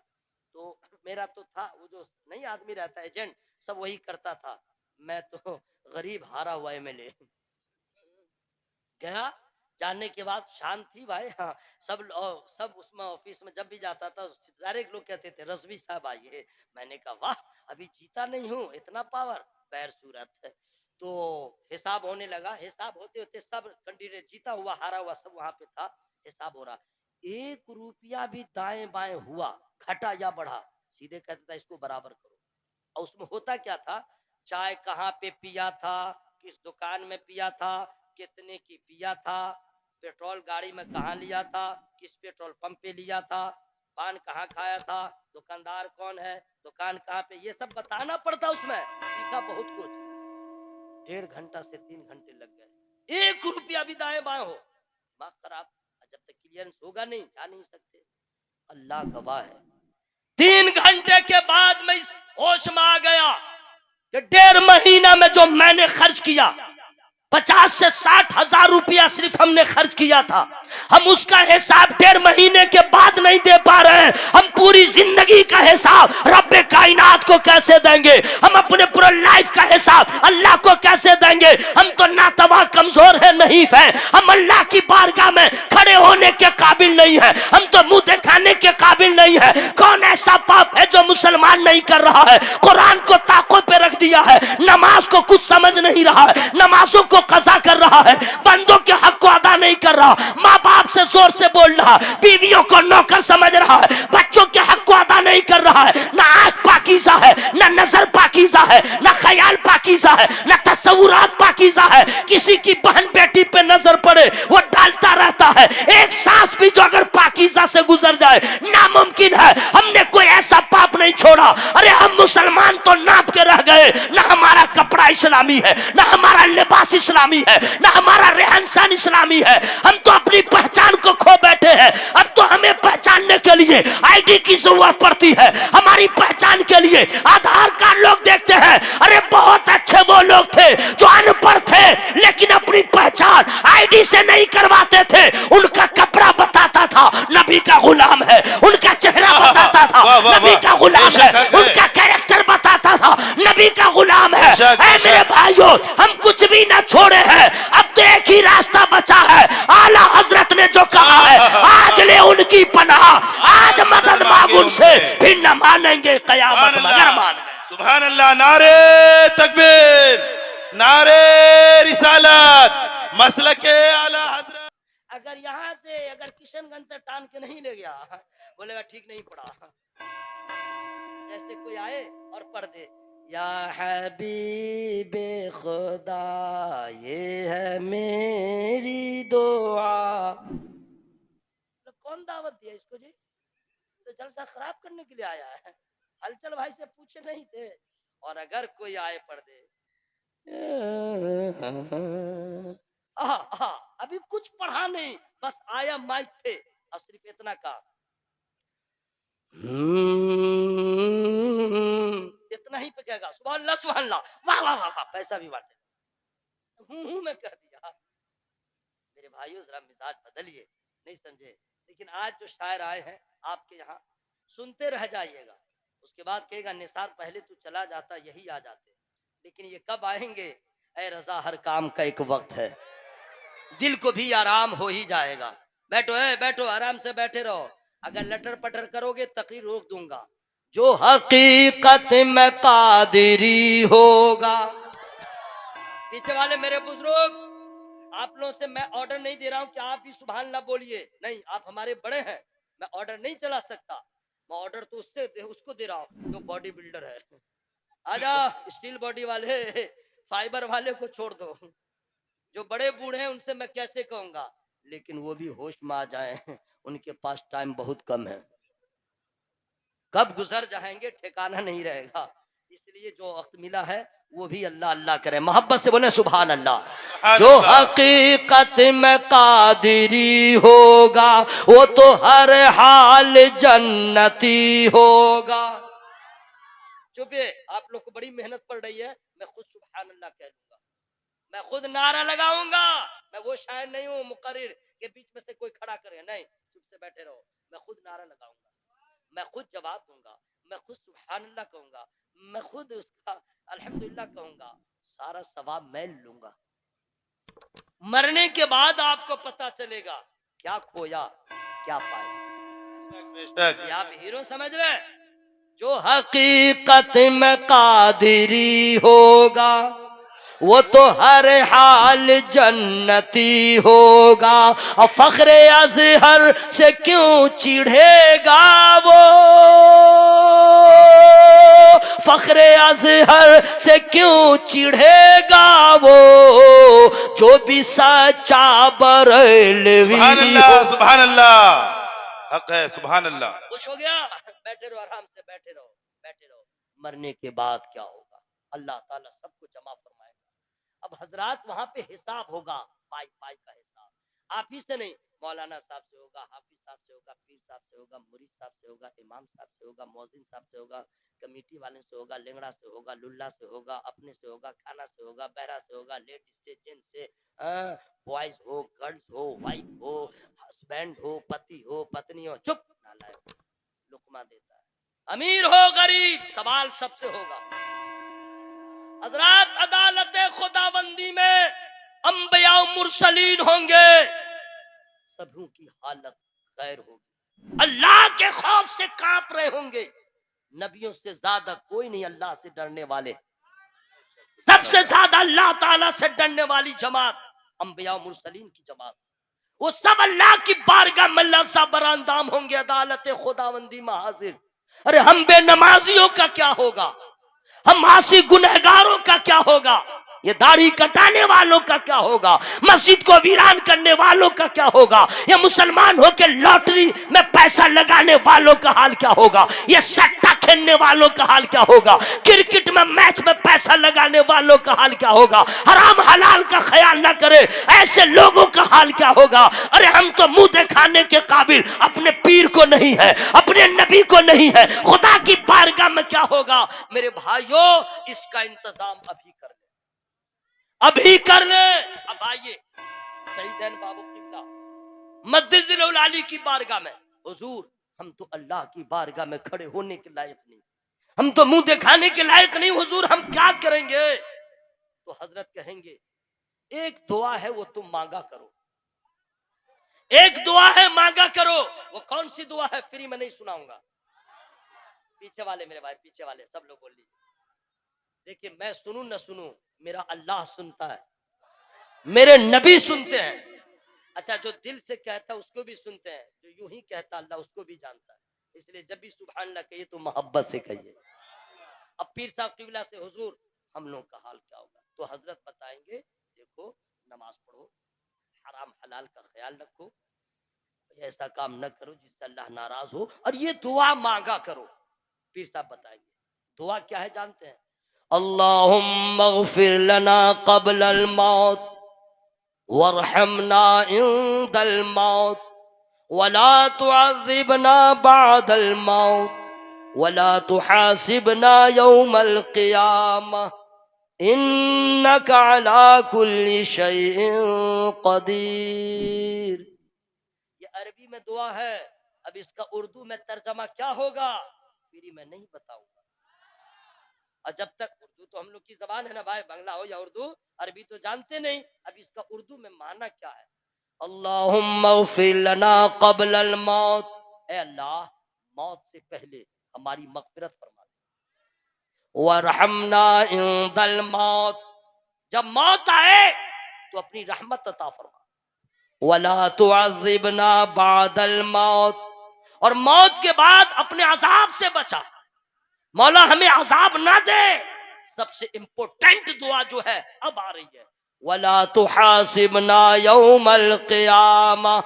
तो मेरा तो था, वो जो नहीं आदमी रहता एजेंट, सब वही करता था। मैं तो गरीब हारा हुआ एमएलए गया। जाने के बाद शांत थी भाई, हाँ, सब उसमें ऑफिस में जब भी जाता था सारे लोग कहते थे रजवी साहब आइए। मैंने कहा वाह, अभी जीता नहीं हूँ, इतना पावर, पैर सूरत है। तो हिसाब होने लगा, हिसाब होते होते सब कैंडिडेट, जीता हुआ हारा हुआ सब वहां पे था, हिसाब हो रहा। 1 रुपया भी दाएं बाएं हुआ, घटा या बढ़ा, सीधे कहता था इसको बराबर करो। और उसमें होता क्या था, चाय कहाँ पे पिया था, किस दुकान में पिया था, कितने की पिया था, पेट्रोल गाड़ी में कहाँ लिया था, किस पेट्रोल पंप पे लिया था, पान कहाँ खाया था, दुकानदार कौन है, दुकान कहाँ पे, ये सब बताना पड़ता उसमें। सीखा बहुत कुछ, 1.5 घंटा से 3 घंटे लग गए। 1 रुपया भी दाएं बाएं हो, दिमाग खराब। जब तक क्लियरेंस होगा नहीं, जा नहीं सकते। अल्लाह गवाह है, 3 घंटे के बाद मैं इस होश में आ गया कि 1.5 महीना में जो मैंने खर्च किया 50 से 60 हजार रुपया सिर्फ हमने खर्च किया था। हम उसका हिसाब 1.5 महीने के बाद नहीं दे पा रहे हैं। हम पूरी जिंदगी का हिसाब रब्बे कायनात को कैसे देंगे? हम अपने पूरे लाइफ का हिसाब अल्लाह को कैसे देंगे? हम तो नातवा कमजोर है, नहीं है। हम अल्लाह की बारगाह में खड़े होने के काबिल नहीं है। हम तो मुंह दिखाने के काबिल नहीं है। कौन ऐसा पाप है जो मुसलमान नहीं कर रहा है? कुरान को ताकों पे रख दिया है, नमाज को कुछ समझ नहीं रहा है, नमाजों को कज़ा कर रहा है, बंदों के हक को अदा नहीं कर रहा, माँ बाप से जोर से बोल रहा, बीवियों को नौकर समझ रहा है, बच्चों के हक को अदा नहीं कर रहा है। ना आंख पाकीज़ा है, ना नजर पाकीज़ा है, ना ख्याल पाकीज़ा है, ना तस्वुरात पाकीज़ा है। किसी की बहन बेटी पे नजर पड़े वो डालता रहता है। एक सांस भी जो अगर पाकीज़ा से गुजर जाए नामुमकिन है। हमने कोई ऐसा पाप नहीं छोड़ा। अरे हम मुसलमान तो नाप के रह गए। ना हमारा कपड़ा इस्लामी है, ना हमारा लिबास इस्लामी है, ना हमारा रहन सहन इस्लामी है। हम तो अपनी पहचान को खो बैठे हैं। अब तो हमें पहचानने के लिए आईडी की जरूरत पड़ती है। हमारी पहचान के लिए आधार कार्ड लोग देखते हैं। अरे बहुत अच्छे वो लोग थे जो अनपढ़ थे लेकिन अपनी पहचान आईडी से नहीं करवाते थे। उनका कपड़ा बताता था नबी का गुलाम है, उनका चेहरा बताता था नबी का गुलाम है, उनका कैरेक्टर बताता था नबी का गुलाम है। ऐ मेरे भाइयों, हम कुछ भी ना छोड़े हैं। अब तो एक ही रास्ता बचा है। आला हजरत ने जो कहा है, आज ले उनकी पनाह, आज मदद मांग उनसे, फिर न मानेंगे कयामत मगर मान। सुभान अल्लाह। नारे तकबीर, नारे रिसालत, मसलके आला हजरत। अगर यहाँ से अगर किशनगंज तक टान के नहीं ले गया, बोलेगा ठीक नहीं पड़ा। ऐसे कोई आए और पढ़ दे, या हबीबे खुदा ये है मेरी दुआ। तो कौन दावत दिया इसको जी? तो जलसा खराब करने के लिए आया है। हलचल भाई से पूछे नहीं थे। और अगर कोई आए पढ़ दे, अभी कुछ पढ़ा नहीं, बस आया माइक पे और सिर्फ इतना का इतना ही पे कहेगा सुभान अल्लाह सुभान अल्लाह, वाह वाह वाह वाह, पैसा भी बांटे। में कह दिया। मेरे भाइयों जरा मिजाज बदलिए, नहीं समझे। लेकिन आज जो शायर आए हैं आपके यहाँ, सुनते रह जाइएगा। उसके बाद कहेगा निसार पहले तू चला जाता यही आ जाते। लेकिन ये कब आएंगे? ऐ रजा हर काम का एक वक्त है, दिल को भी आराम हो ही जाएगा। बैठो है, बैठो आराम से बैठे रहो। अगर लटर पटर करोगे तकरीर रोक दूंगा। जो हकीकत में कादिरी होगा। पीछे वाले मेरे बुजुर्ग, आप लोगों से मैं ऑर्डर नहीं दे रहा हूं कि आप भी सुभान अल्लाह बोलिए, नहीं, आप हमारे बड़े हैं, मैं ऑर्डर नहीं चला सकता। मैं ऑर्डर तो उसको दे रहा हूं जो बॉडी बिल्डर है। आजा, स्टील बॉडी वाले, फाइबर वाले को छोड़ दो। जो बड़े बूढ़े हैं उनसे मैं कैसे कहूंगा, लेकिन वो भी होश में आ जाए, उनके पास टाइम बहुत कम है, कब गुजर जाएंगे ठिकाना नहीं रहेगा। इसलिए जो वक्त मिला है वो भी अल्लाह अल्लाह करे, मोहब्बत से बोले सुभान अल्लाह। जो हकीकत में कादिरी होगा वो तो हर हाल जन्नती होगा। चुपिए, आप लोग को बड़ी मेहनत पड़ रही है। मैं खुद सुभान अल्लाह कह लूंगा, मैं खुद नारा लगाऊंगा। मैं वो शायर नहीं हूँ मुकर्रिर के बीच में से कोई खड़ा करे, नहीं, चुप से बैठे रहो। मैं खुद नारा लगाऊंगा, मैं खुद जवाब दूंगा, मैं खुद सुभान अल्लाह कहूंगा, मैं खुद उसका अल्हम्दुलिल्लाह कहूंगा। सारा सवाब मैं लूंगा। मरने के बाद आपको पता चलेगा क्या खोया क्या पाया। ये आप हीरो समझ रहे हैं? जो हकीकत में कादिरी होगा वो तो हर हाल जन्नती होगा। और फख्रे अज़हर से क्यों चिढ़ेगा वो, फख्रे अज़हर से क्यों चिढ़ेगा वो, जो भी सच्चा बरेलवी हो। सुभान अल्लाह, हक है, सुभान अल्लाह। खुश हो गया? बैठे रहो, आराम से बैठे रहो, बैठे रहो। मरने के बाद क्या होगा अल्लाह ताला सबको जमा फरमाएगा। अब हजरात वहां पे हिसाब होगा, पाई पाई का हिसाब। आप ही से नहीं, मौलाना साहब से होगा, हाफिज साहब से होगा, पीर साहब से होगा, मुरीद साहब से होगा, इमाम साहब से होगा, मौजिन साहब से होगा, कमेटी वाले से होगा, लेंगड़ा से होगा, लुल्ला से होगा, अपने से होगा, खाना से होगा, बहरा से होगा, लेडीज से, जेंट्स से, बॉयज हो, गर्ल्स हो, वाइफ हो, हस्बैंड हो, पति हो, पत्नी हो, चुप नालायक, लुकमा देता है। अमीर हो गरीब, सवाल सबसे होगा। हजरत अदालत खुदाबंदी में अंबिया मुरसलीन होंगे, सबों की हालत खैर होगी, अल्लाह के खौफ से कांप रहे होंगे। नबियों से ज्यादा कोई नहीं अल्लाह से डरने वाले, सबसे ज्यादा अल्लाह ताला से डरने वाली जमात अंबिया मुरसलीन की जमात। वो सब अल्लाह की बारगाह में लर्ज़ा बरांदाम होंगे अदालत खुदाबंदी में हाजिर। अरे हम बेनमाजियों का क्या होगा, हम आसी गुनहगारों का क्या होगा, ये दाढ़ी कटाने वालों का क्या होगा, मस्जिद को वीरान करने वालों का क्या होगा, ये मुसलमान होकर लॉटरी में पैसा लगाने वालों का हाल क्या होगा, ये सट्टा खेलने वालों का हाल क्या होगा, क्रिकेट में मैच में पैसा लगाने वालों का हाल क्या होगा, हराम हलाल का ख्याल ना करे ऐसे लोगों का हाल क्या होगा। अरे हम तो मुंह दिखाने के काबिल अपने पीर को नहीं है, अपने नबी को नहीं है, खुदा की बारगाह में क्या होगा। मेरे भाइयों, इसका इंतजाम अभी कर ले, अभी कर ले। अब आइए सईदैन बाबू किबला मद्दिजुल आली की बारगाह में, हुजूर हम तो अल्लाह की बारगाह में खड़े होने के लायक नहीं, हम तो मुंह दिखाने के लायक नहीं, हुजूर हम क्या करेंगे। तो हजरत कहेंगे एक दुआ है वो तुम मांगा करो, एक दुआ है मांगा करो। वो कौन सी दुआ है, फ्री में नहीं सुनाऊंगा। पीछे वाले मेरे भाई, पीछे वाले सब लोग बोल लीजिए। देखिए मैं सुनूं न सुनूं, मेरा अल्लाह सुनता है, मेरे नबी सुनते हैं। अच्छा जो दिल से कहता है उसको भी सुनते हैं, जो यूं ही कहता अल्लाह उसको भी जानता है। इसलिए जब भी सुभान अल्लाह कहिए तो मोहब्बत से कहिए। अब पीर साहब किबला से, हुजूर हम लोग का हाल क्या होगा। तो हजरत बताएंगे देखो नमाज पढ़ो, हराम हलाल का ख्याल रखो, ऐसा काम न करो जिससे अल्लाह नाराज हो, और ये दुआ मांगा करो। पीर साहब बताएंगे दुआ क्या है जानते हैं, अल्लाहुम्मा ग़फिर लना क़ब्लल मौत वरहमना इंदल मौत वला तुअज़्ज़िबना बअदल मौत वला तुहासिबना यौमल क़ियामह इन्नका अला कुल्ली शैइन क़दीर। ये अरबी में दुआ है। अब इसका उर्दू में तर्जमा क्या होगा फिर मैं नहीं बताऊंगा। और जब तक उर्दू तो हम लोग की जबान है ना भाई, बांग्ला हो या उर्दू, अरबी तो जानते नहीं। अब इसका उर्दू में माना क्या है, अल्लाहुम्मा ग़फिर लना क़ब्लल मौत, ए अल्लाह मौत से पहले हमारी मग़फ़िरत फरमा दे, वरहमना इंदल मौत, जब मौत आए तो अपनी रहमत अता फरमा, वला तुअज़्ज़िबना बअदल मौत, और मौत के बाद अपने अजाब से बचा, मौला हमें अजाब ना दे। सबसे इंपोर्टेंट दुआ जो है अब आ रही है, वला तुहासिबना यौमल क़ियामह,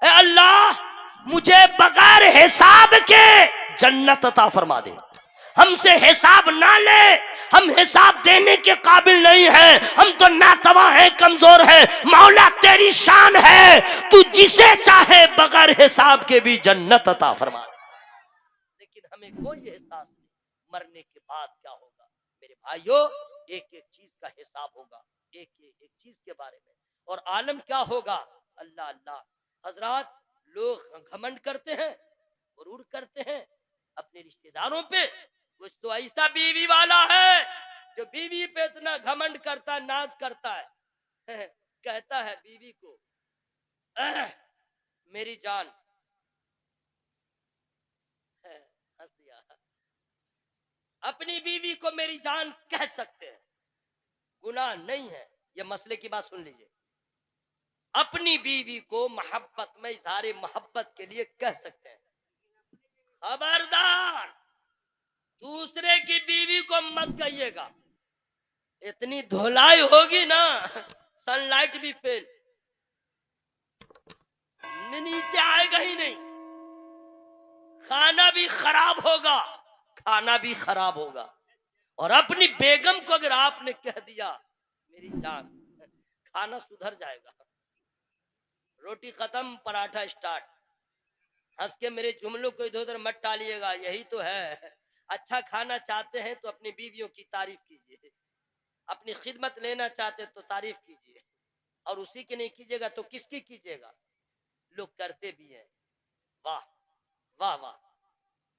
ए अल्लाह मुझे बगैर हिसाब के जन्नत अता फरमा दे, हमसे हिसाब ना ले, हम हिसाब देने के काबिल नहीं हैं, हम तो नातवा हैं, कमजोर हैं। मौला तेरी शान है, तू जिसे चाहे बगैर हिसाब के भी जन्नत अता फरमा दे। लेकिन हमें कोई एहसास नहीं मरने के बाद क्या होगा। मेरे भाइयों एक एक चीज का हिसाब होगा, एक एक चीज के बारे में, और आलम क्या होगा। अल्लाह अल्लाह। हजरात लोग घमंड करते हैं, गुरूर करते हैं अपने रिश्तेदारों पे। कुछ तो ऐसा बीवी वाला है जो बीवी पे इतना घमंड करता है, नाज करता है, कहता है बीवी को मेरी जान, हंस दिया। अपनी बीवी को मेरी जान कह सकते हैं, गुनाह नहीं है। ये मसले की बात सुन लीजिए, अपनी बीवी को मोहब्बत में इज़हारे मोहब्बत के लिए कह सकते हैं। खबरदार दूसरे की बीवी को मत कहिएगा, इतनी धुलाई होगी ना सनलाइट भी फेल, नीचे आएगा ही नहीं, खाना भी खराब होगा, खाना भी खराब होगा। और अपनी बेगम को अगर आपने कह दिया मेरी जान, खाना सुधर जाएगा, रोटी खत्म, पराठा स्टार्ट। हंस के मेरे जुमलों को इधर उधर मत टालिएगा, यही तो है। अच्छा खाना चाहते हैं तो अपनी बीवियों की तारीफ कीजिए, अपनी खिदमत लेना चाहते तो तारीफ कीजिए, और उसी की नहीं कीजिएगा तो किसकी कीजिएगा? लोग करते भी हैं। वाह वाह वाह।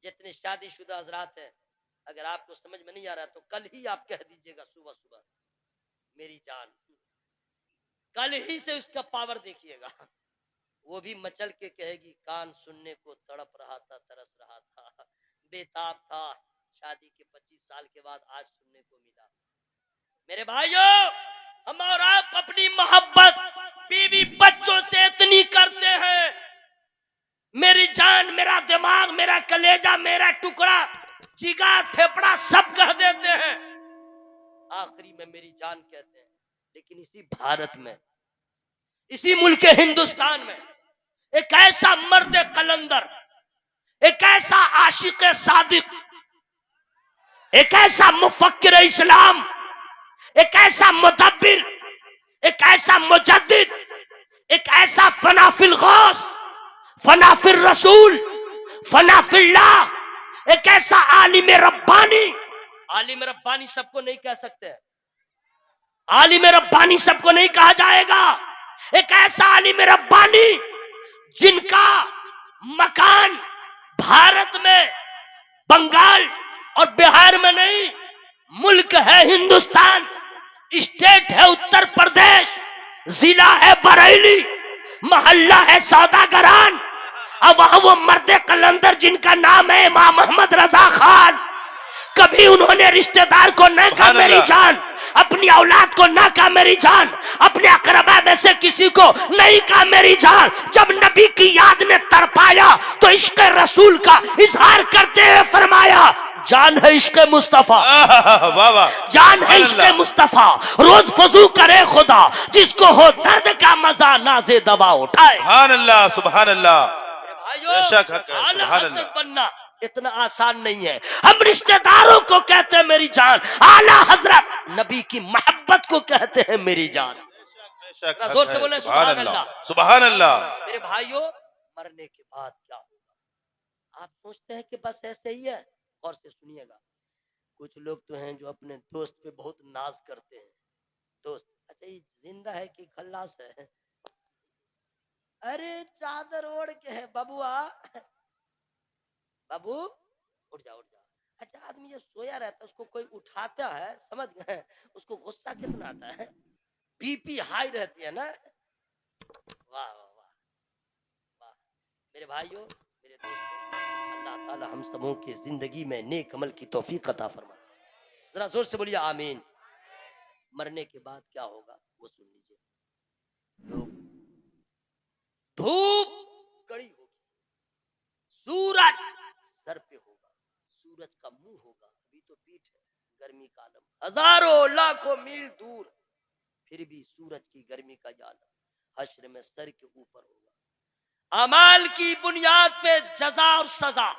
जितने शादीशुदा हजरात हैं, अगर आपको समझ में नहीं आ रहा तो कल ही आप कह दीजिएगा सुबह सुबह मेरी जान, कल ही से उसका पावर देखिएगा। वो भी मचल के कहेगी कान सुनने को तड़प रहा था, तरस रहा था, बेताब था, शादी के 25 साल के बाद आज सुनने को मिला। मेरे भाइयों, हम और आप अपनी मोहब्बत बीवी बच्चों से इतनी करते हैं, मेरी जान, मेरा दिमाग, मेरा कलेजा, मेरा टुकड़ा, जिगर, फेफड़ा सब कह देते हैं, आखिरी में मेरी जान कहते हैं। लेकिन इसी भारत में, इसी मुल्क हिंदुस्तान में एक ऐसा मर्द कलंदर, एक ऐसा आशिक सादिक, एक ऐसा मुफक्किर इस्लाम, एक ऐसा मुदब्बिर, एक ऐसा मुजद्दिद, एक ऐसा फनाफिल गौस, फनाफिल रसूल, फनाफिल्लाह, एक ऐसा आलिम रब्बानी। आलिम रब्बानी सबको नहीं कह सकते, आलिम रब्बानी सबको नहीं कहा जाएगा। एक ऐसा आलिम रब्बानी जिनका मकान भारत में, बंगाल और बिहार में नहीं, मुल्क है हिंदुस्तान, स्टेट है उत्तर प्रदेश, जिला है बरेली, मोहल्ला है सौदागरान। अब वहां वो मर्द कलंदर जिनका नाम है इमाम मोहम्मद रजा खान, कभी उन्होंने रिश्तेदार को न कहा मेरी जान, अपनी औलाद को न कहा मेरी जान, अपने अकरबा में से किसी को नहीं कहा मेरी जान। जब नबी की याद ने तड़पाया तो इश्क रसूल का इजहार करते हुए फरमाया, जान है इश्क मुस्तफा, वाह वाह, जान है इश्क मुस्तफा, रोज फजू करे खुदा, जिसको हो दर्द का मजा नाज़े दवा उठाए। सुभान अल्लाह, सुभान अल्लाह। बेशक हक है, आला सुभान हज़रत अल्लाह। बनना इतना आसान नहीं है। हम रिश्तेदारों को कहते हैं मेरी जान, आला हजरत नबी की मोहब्बत को कहते हैं मेरी जान। बेशक हक जोर से है, बोले सुभान सुभान अल्लाह, अल्लाह। सुभान अल्लाह। मेरे भाइयों, मरने के बाद क्या होगा? आप सोचते हैं कि बस ऐसे ही है? और से सुनिएगा, कुछ लोग तो हैं जो अपने दोस्त पे बहुत नाज करते हैं। दोस्त, अच्छा ये जिंदा है कि खल्लास है? अरे चादर ओढ़ के है बबुआ, बाबू उठ जा उठ जा। अच्छा आदमी जब सोया रहता है उसको कोई उठाता है, समझ गए, उसको गुस्सा कितना आता है, बीपी हाई रहती है ना। वाह वाह वाह वाह। मेरे भाइयों, मेरे दोस्तों, अल्लाह ताला हम सबों की जिंदगी में नेक अमल की तौफीक अता फरमाए। जरा जोर से बोलिए आमीन। मरने के बाद क्या होगा वो सुन लीजिए। लोग, धूप कड़ी होगी, सूरज सर पे होगा, सूरज का मुंह होगा, अभी तो पीठ है, गर्मी का आलम हजारों लाखों मील दूर, फिर भी सूरज की गर्मी का आलम हश्र में सर के ऊपर होगा। अमाल की बुनियाद पे जजा और सजा।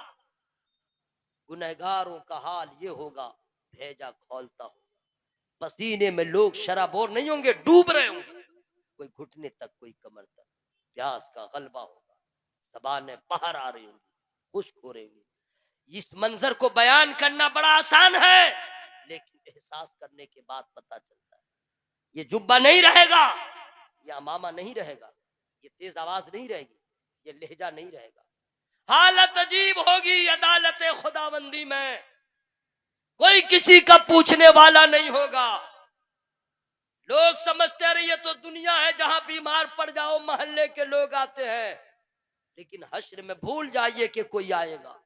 गुनहगारों का हाल ये होगा, भेजा खोलता होगा, पसीने में लोग शराबोर नहीं होंगे, डूब रहे होंगे, कोई घुटने तक, कोई कमर तक, प्यास का गलबा होगा, ज़बानें बाहर आ रही होंगी, खुश्क हो रही होंगी। इस मंजर को बयान करना बड़ा आसान है, लेकिन एहसास करने के बाद पता चलता है ये जुब्बा नहीं रहेगा, ये अमामा नहीं रहेगा, ये तेज आवाज नहीं रहेगी, ये लहजा नहीं रहेगा। हालत अजीब होगी अदालत खुदाबंदी में, कोई किसी का पूछने वाला नहीं होगा। लोग समझते रहिए तो दुनिया है जहां बीमार पड़ जाओ मोहल्ले के लोग आते हैं, लेकिन हश्र में भूल जाइए कि कोई आएगा।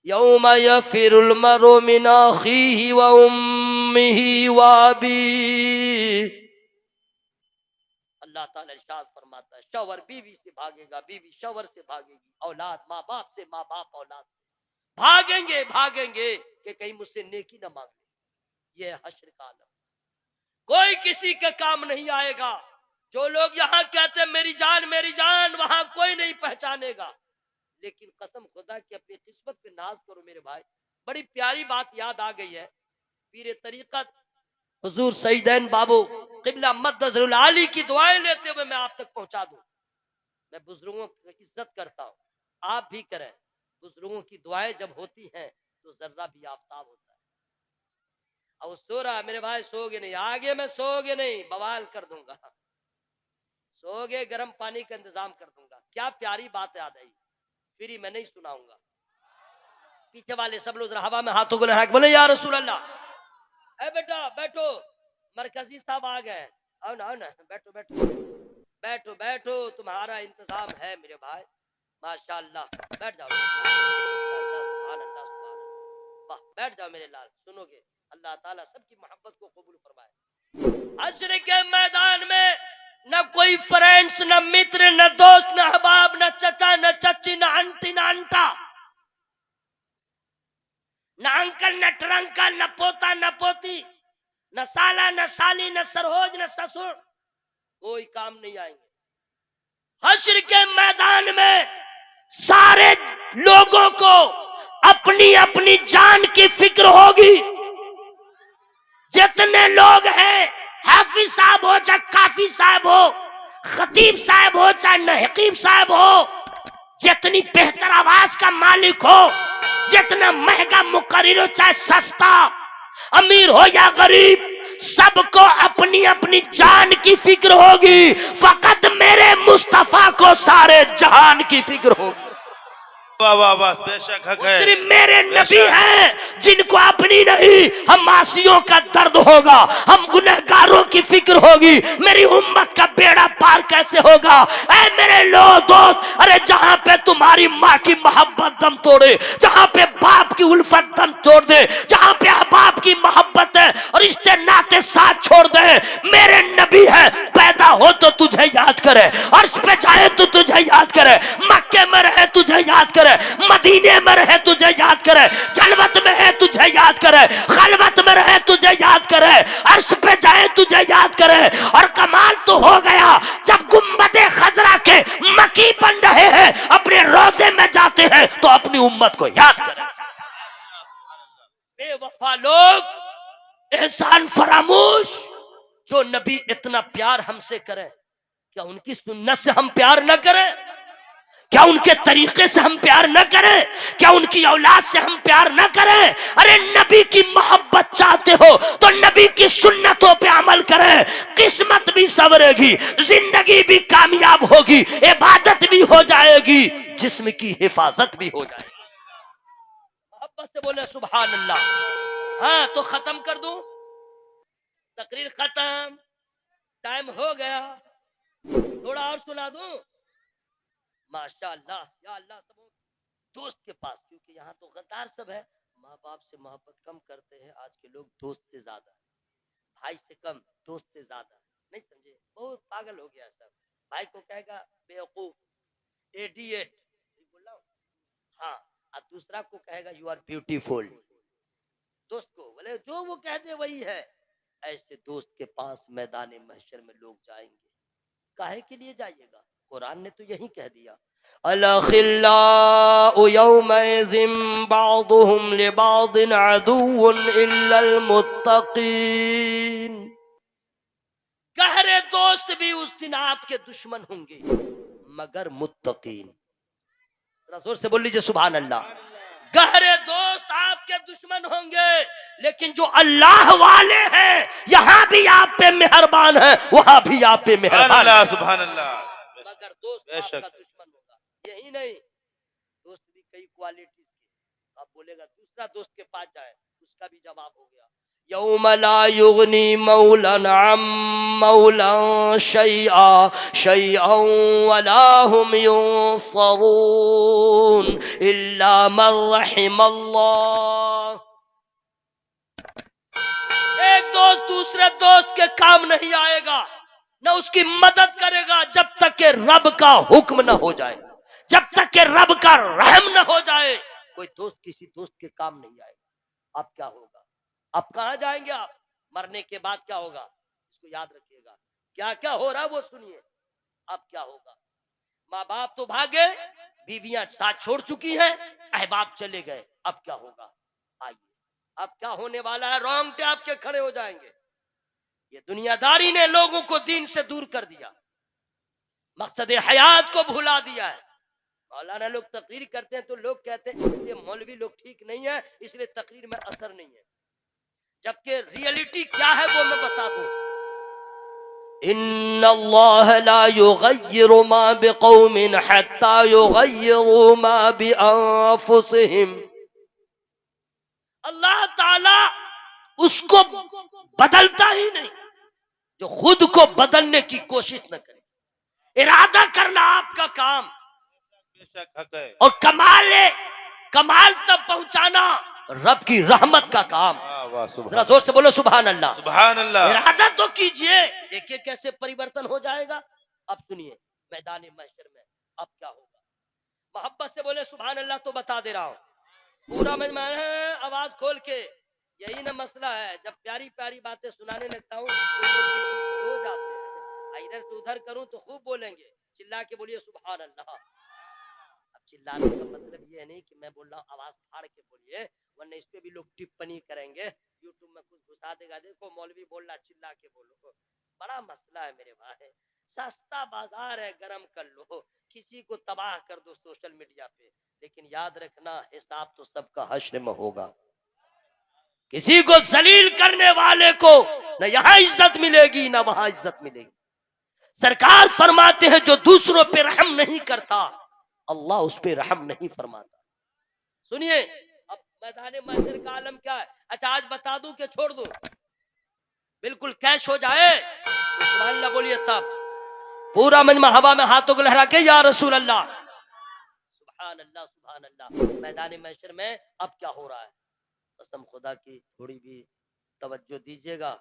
यौम यफिरुल मरउ मिन अखीही व उम्मिही व अबीही। अल्लाह ताला इरशाद फरमाता है, शौहर बीवी से भागेगा, बीवी शौहर से भागेगी, औलाद माँ बाप से, माँ बाप औलाद से भागेंगे भागेंगे कि कहीं मुझसे नेकी ना मांग ले। ये हश्र का आलम, कोई किसी के काम नहीं आएगा। जो लोग यहाँ कहते मेरी जान, वहां कोई नहीं पहचानेगा। लेकिन कसम खुदा की अपनी किस्मत पे नाज करो मेरे भाई। बड़ी प्यारी बात याद आ गई है, पीर तरीकत हुजूर सईदैन बाबू किबला मद्दज़रुल आली की दुआएं लेते हुए मैं आप तक पहुंचा दूं। मैं बुजुर्गों की इज्जत करता हूँ, आप भी करें। बुजुर्गों की दुआएं जब होती हैं तो जर्रा भी आफताब होता है। और सो रहा है, मेरे भाई सोगे नहीं, आगे मैं सोगे नहीं, बवाल कर दूंगा। सोगे गर्म पानी का इंतजाम कर दूंगा। क्या प्यारी बात याद आई, फिर मैं नहीं सुनाऊंगा। पीछे वाले सब लोग हवा में हाथों को लहरा के बोले या रसूल अल्लाह। ए बेटा बैठो, मरकजी साहब आ गए, आओ ना, बैठो बैठो बैठो बैठो, तुम्हारा इंतजाम है मेरे भाई, माशाअल्लाह। बैठ जाओ, माशाअल्लाह, सुभान अल्लाह, सुभान अल्लाह। वाह, बैठ जाओ मेरे लाल, सुनोगे। अल्लाह ताला सबकी मोहब्बत को कबूल फरमाए। हश्र के मैदान में न कोई फ्रेंड्स, न मित्र, न दोस्त, न अहबाब, न चचा, न चची, न आंटी, न अंटा, न अंकल, न ट्रंकल, न पोता, न पोती, न साला, न साली, न सरहोज, न ससुर, कोई काम नहीं आएंगे। हश्र के मैदान में सारे लोगों को अपनी अपनी जान की फिक्र होगी। जितने लोग हैं, हाफिज साहब हो चाहे काफी साहब हो, खतीब साहब हो चाहे नहकीब साहब हो, जितनी बेहतर आवाज का मालिक हो, जितना महंगा मुकर्रिर हो चाहे सस्ता, अमीर हो या गरीब, सबको अपनी अपनी जान की फिक्र होगी। फकत मेरे मुस्तफा को सारे जहान की फिक्र होगी। वाह वाह वाह, बेशक हक है। सिर्फ मेरे नबी हैं जिनको अपनी नहीं, हम मासियों का दर्द होगा, हम गुनहगारों की फिक्र होगी, मेरी उम्मत का बेड़ा पार कैसे होगा। ऐ मेरे लो दोस्त, अरे जहां पे तुम्हारी माँ की मोहब्बत दम तोड़े, जहां पे बाप की उल्फत दम तोड़ दे, जहां पे अहबाब की मोहब्बत है और रिश्ते नाते साथ छोड़ दे, मेरे नबी है। पैदा हो तो तुझे याद करे, अर्श पे जाए तो तुझे याद करे, मक्के में रहे तुझे याद करे, मदीने में रहे तुझे याद करे, जलवत में है तुझे याद करे, खलवत में रहे तुझे याद करे, अर्श पे जाए तुझे याद करे। और कमाल तो हो गया जब गुम्बदे खजरा के मकी बन रहे हैं, अपने रोजे में जाते हैं तो अपनी उम्मत को याद करें। बेवफा लोग, एहसान फरामोश, जो नबी इतना प्यार हमसे करे, क्या उनकी सुन्नत से हम प्यार न करें? क्या उनके तरीके से हम प्यार न करें? क्या उनकी औलाद से हम प्यार न करें? अरे नबी की मोहब्बत चाहते हो तो नबी की सुन्नतों पे अमल करें, किस्मत भी संवरेगी, जिंदगी भी कामयाब होगी, इबादत भी हो जाएगी, जिस्म की हिफाजत भी हो जाएगी। मोहब्बत से बोले सुभान अल्लाह। हाँ तो खत्म कर दूं, तकरीर खत्म, टाइम हो गया, थोड़ा और सुना दूं। माशाअल्लाह, या अल्लाह, सब दोस्त के पास, क्योंकि यहाँ तो गद्दार सब है, माँ बाप से मोहब्बत कम करते हैं आज के लोग, दोस्त से ज्यादा, भाई से कम दोस्त से ज्यादा। नहीं समझे, बहुत पागल हो गया सब। भाई को कहेगा बेवकूफ, एडिएट, बोल रहा हूँ, हाँ, और दूसरा को कहेगा यू आर ब्यूटीफुल। दोस्त को बोले जो वो कह दे वही है। ऐसे दोस्त के पास मैदान महशर में लोग जाएंगे, काहे के लिए जाइएगा? कुरान ने तो यही कह दिया, अलखिल्लाउ यौमइज़िन बअदुहुम लिबअदिन अदुव्वुन इल्लल मुत्तकीन। गहरे दोस्त भी उस दिन आपके दुश्मन होंगे मगर मुत्तकीन। जोर से बोल लीजिए सुभान अल्लाह। गहरे दोस्त आपके दुश्मन होंगे, लेकिन जो अल्लाह वाले हैं यहाँ भी आप पे मेहरबान है, वहां भी आप पे मेहरबान है। सुभान अल्लाह। मगर दोस्त आपका दुश्मन होगा। यही नहीं, दोस्त भी कई क्वालिटी के। आप बोलेगा दूसरा दोस्त के पास जाए, उसका भी जवाब हो गया, यौम ला युगनी मौलन अम मौलन शैअन वला हुम युंसरून इल्ला मन रहिमल्लाह। एक दोस्त दूसरे दोस्त के काम नहीं आएगा, न उसकी मदद करेगा जब तक के रब का हुक्म न हो जाए, जब तक के रब का रहम न हो जाए, कोई दोस्त किसी दोस्त के काम नहीं आएगा। अब क्या होगा? अब कहां जाएंगे आप? मरने के बाद क्या होगा? इसको याद रखिएगा। क्या क्या हो रहा है वो सुनिए। अब क्या होगा? माँ बाप तो भागे, बीवियां साथ छोड़ चुकी हैं, अहबाब चले गए, अब क्या होगा? आइए, अब क्या होने वाला है? रोंगटे आपके खड़े हो जाएंगे। ये दुनियादारी ने लोगों को दीन से दूर कर दिया। मकसद हयात को भुला दिया है। मौलाना लोग तकरीर करते हैं तो लोग कहते हैं इसलिए मौलवी लोग ठीक नहीं है, इसलिए तकरीर में असर नहीं है, जबकि रियलिटी क्या है वो मैं बता दूं। इन्नल्लाह ला युगय्यिरु मा बिकौमिन हत्ता युगय्यिरु मा बिअंफुसिहिम। अल्लाह ताला उसको बदलता ही नहीं जो खुद को बदलने की कोशिश न करे। इरादा करना आपका काम, बेशक हक है। और कमाल तब पहुंचाना रब की रहमत का काम। वाह वाह, जरा सुभान जोर से बोलो सुभान अल्लाह। सुभान अल्लाह। इरादा तो कीजिए, देखिए कैसे परिवर्तन हो जाएगा। अब सुनिए मैदान महशर में अब क्या होगा। मोहब्बत से बोले सुभान अल्लाह तो बता दे रहा हूं, पूरा मेहमान है आवाज खोल के। यही ना मसला है, जब प्यारी प्यारी बातें सुनाने लगता हूँ तो लोग सो जाते हैं। इधर से उधर करूं तो खूब बोलेंगे, चिल्ला के बोलिए सुभान अल्लाह। अब चिल्लाने का मतलब ये नहीं कि मैं बोल रहा हूँ आवाज फाड़ के बोलिए, वरना इस पे भी लोग टिप्पणी करेंगे, यूट्यूब में कुछ घुसा देगा, देखो मौलवी बोल रहा चिल्ला के बोलो। बड़ा मसला है मेरे भाई, सस्ता बाजार है, गरम कर लो, किसी को तबाह कर दो सोशल मीडिया पे, लेकिन याद रखना हिसाब तो सबका हश्र में होगा। किसी को जलील करने वाले को न यहाँ इज्जत मिलेगी न वहां इज्जत मिलेगी। सरकार फरमाते हैं जो दूसरों पे रहम नहीं करता अल्लाह उस पे रहम नहीं फरमाता। सुनिए अब मैदान महशर का आलम क्या है। अच्छा आज बता दूं कि छोड़ दूं, बिल्कुल कैश हो जाए सुभान अल्लाह बोलिए, तब पूरा मजमा हवा में हाथों को लहरा के या रसूल अल्लाह, सुभान अल्लाह सुभान अल्लाह। मैदान महशर में अब क्या हो रहा है, कसम खुदा की थोड़ी भी तवज्जो दीजिएगा,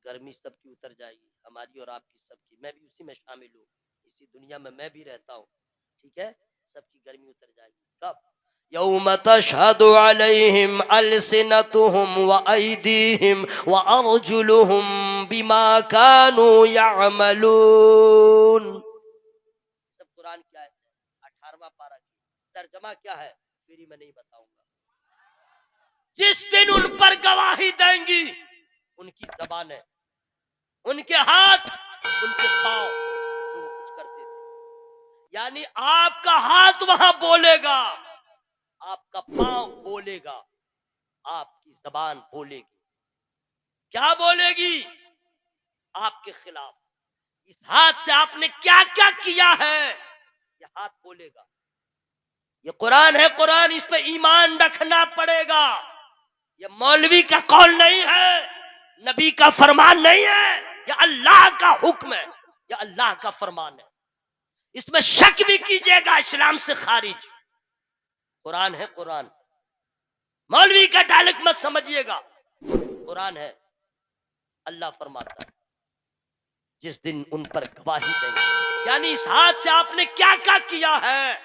गर्मी सबकी उतर जाएगी, हमारी और आपकी सबकी। मैं भी उसी में शामिल हूँ, इसी दुनिया में मैं भी रहता हूँ, ठीक है, सबकी गर्मी उतर जाएगी। कब? यौम तशहदु अलैहिम अलसिनतुहुम व अयदीहिम व अर्जुलुहुम बिमा कानू यअमलून। सब कुरान की आयत है, 18वां पारा की तर्जमा क्या है फिर मैं नहीं बताऊंगा। जिस दिन उन पर गवाही देंगी उनकी जबानें, उनके हाथ, उनके पांव, जो वो कुछ करते थे। यानी आपका हाथ वहां बोलेगा, आपका पांव बोलेगा, आपकी जबान बोलेगी। क्या बोलेगी? आपके खिलाफ। इस हाथ से आपने क्या क्या किया है ये हाथ बोलेगा। ये कुरान है, कुरान, इस पे ईमान रखना पड़ेगा। ये मौलवी का कौल नहीं है, नबी का फरमान नहीं है, ये अल्लाह का हुक्म है, ये अल्लाह का फरमान है। इसमें शक भी कीजिएगा इस्लाम से खारिज। कुरान है, कुरान, मौलवी का डायलेक्ट मत समझिएगा, कुरान है। अल्लाह फरमाता है जिस दिन उन पर गवाही देंगे, यानी इस हाथ से आपने क्या क्या किया है।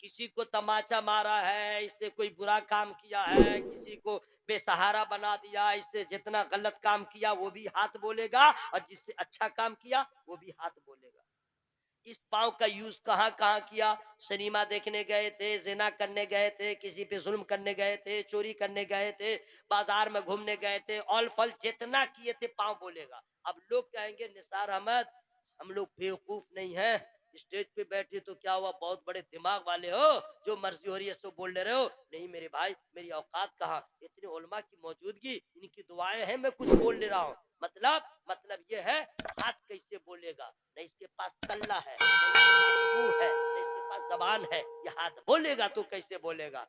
किसी को तमाचा मारा है, इससे कोई बुरा काम किया है, किसी को बेसहारा बना दिया, इससे जितना गलत काम किया वो भी हाथ बोलेगा, और जिससे अच्छा काम किया वो भी हाथ बोलेगा। इस पांव का यूज कहाँ कहाँ किया? सिनेमा देखने गए थे, जिना करने गए थे, किसी पे जुल्म करने गए थे, चोरी करने गए थे, बाजार में घूमने गए थे, ऑल फल जितना किए थे पांव बोलेगा। अब लोग कहेंगे निसार अहमद हम लोग बेवकूफ नहीं हैं, स्टेज पे बैठे तो क्या हुआ, बहुत बड़े दिमाग वाले हो, जो मर्जी हो रही है सो बोल ले रहे हो। नहीं मेरे भाई, मेरी औकात कहाँ, इतने उलमा की मौजूदगी, इनकी दुआएं हैं, मैं कुछ बोल ले रहा हूँ। मतलब ये है हाथ कैसे बोलेगा, न इसके पास कल्ला है, न इसके पास मुंह है, न इसके पास जबान है, ये हाथ बोलेगा तो कैसे बोलेगा?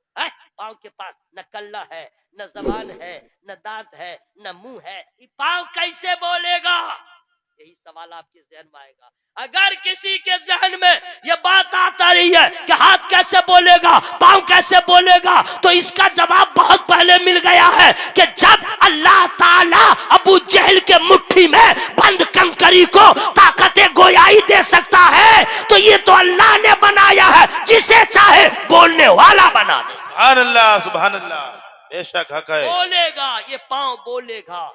पाँव के पास न कल्ला है, न जबान है, न दांत है, न मुंह है, ये पाँव कैसे बोलेगा? यही सवाल आपके जहन में आएगा। अगर किसी के जहन में यह बात आता रही है कि हाथ कैसे बोलेगा, पांव कैसे बोलेगा, तो इसका जवाब बहुत पहले मिल गया है कि जब अल्लाह ताला अबू जहल के मुट्ठी में बंद कंकरी को ताकत गोयाई दे सकता है, तो ये तो अल्लाह ने बनाया है, जिसे चाहे बोलने वाला बना दे। सुभान अल्लाह, सुभान अल्लाह, बेशक हक है। बोलेगा, ये पांव बोलेगा,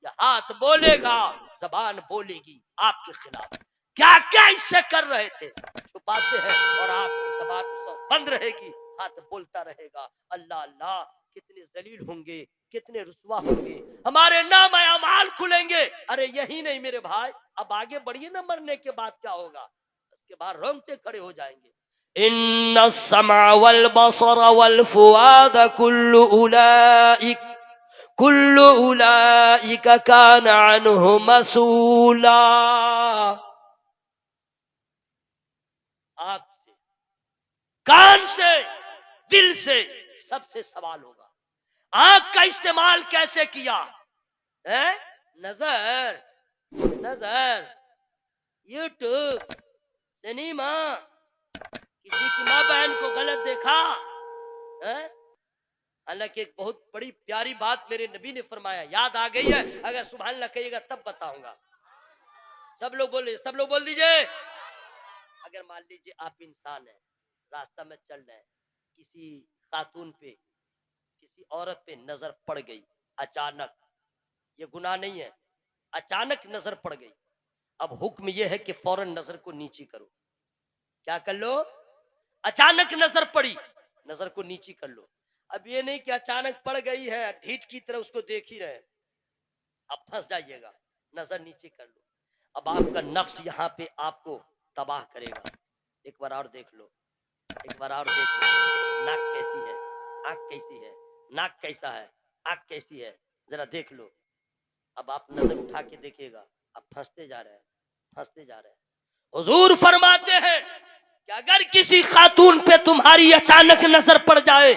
ये हाथ बोलेगा, जबान बोलेगी आपके खिलाफ। क्या क्या इससे कर रहे थे छुपाते हैं, और आपकी जबान बंद रहेगी, हाथ बोलता रहेगा। अल्लाह अल्लाह, कितने जलील होंगे, कितने रुसवा होंगे, हमारे नाम अमाल खुलेंगे। अरे यही नहीं मेरे भाई, अब आगे बढ़िए ना, मरने के बाद क्या होगा? इसके बाद रोंगटे खड़े हो जाएंगे। इन्ना समा वल बसर वल फुआद कुल्लु उलाइक कान अन्हु मसूला। आंख से, कान से, दिल से सबसे सवाल होगा। आंख का इस्तेमाल कैसे किया है? नजर, नजर, यूट्यूब, सिनेमा, किसी की माँ बहन को गलत देखा है? हालांकि एक बहुत बड़ी प्यारी बात मेरे नबी ने फरमाया, याद आ गई है, अगर सुभान अल्लाह कहिएगा तब बताऊंगा। सब लोग बोले, सब लोग बोल दीजिए। अगर मान लीजिए आप इंसान हैं, रास्ता में चल रहे हैं, किसी खातून पे, किसी औरत पे नजर पड़ गई अचानक, ये गुनाह नहीं है, अचानक नजर पड़ गई। अब हुक्म यह है कि फौरन नजर को नीची करो। क्या कर लो? अचानक नजर पड़ी, नजर को नीची कर लो। अब ये नहीं कि अचानक पड़ गई है ढीठ की तरह उसको देख ही रहे, अब फंस जाइएगा, नजर नीचे कर लो। अब आपका नफ्स यहाँ पे आपको तबाह करेगा। एक बार और देख लो, एक बार और देख लो, नाक कैसी है, आंख कैसी है, नाक कैसा है, आंख कैसी है, जरा देख लो। अब आप नजर उठा के देखिएगा, अब फंसते जा रहे हैं, फंसते जा रहे हैं। हुजूर फरमाते हैं कि अगर किसी खातून पे तुम्हारी अचानक नजर पड़ जाए,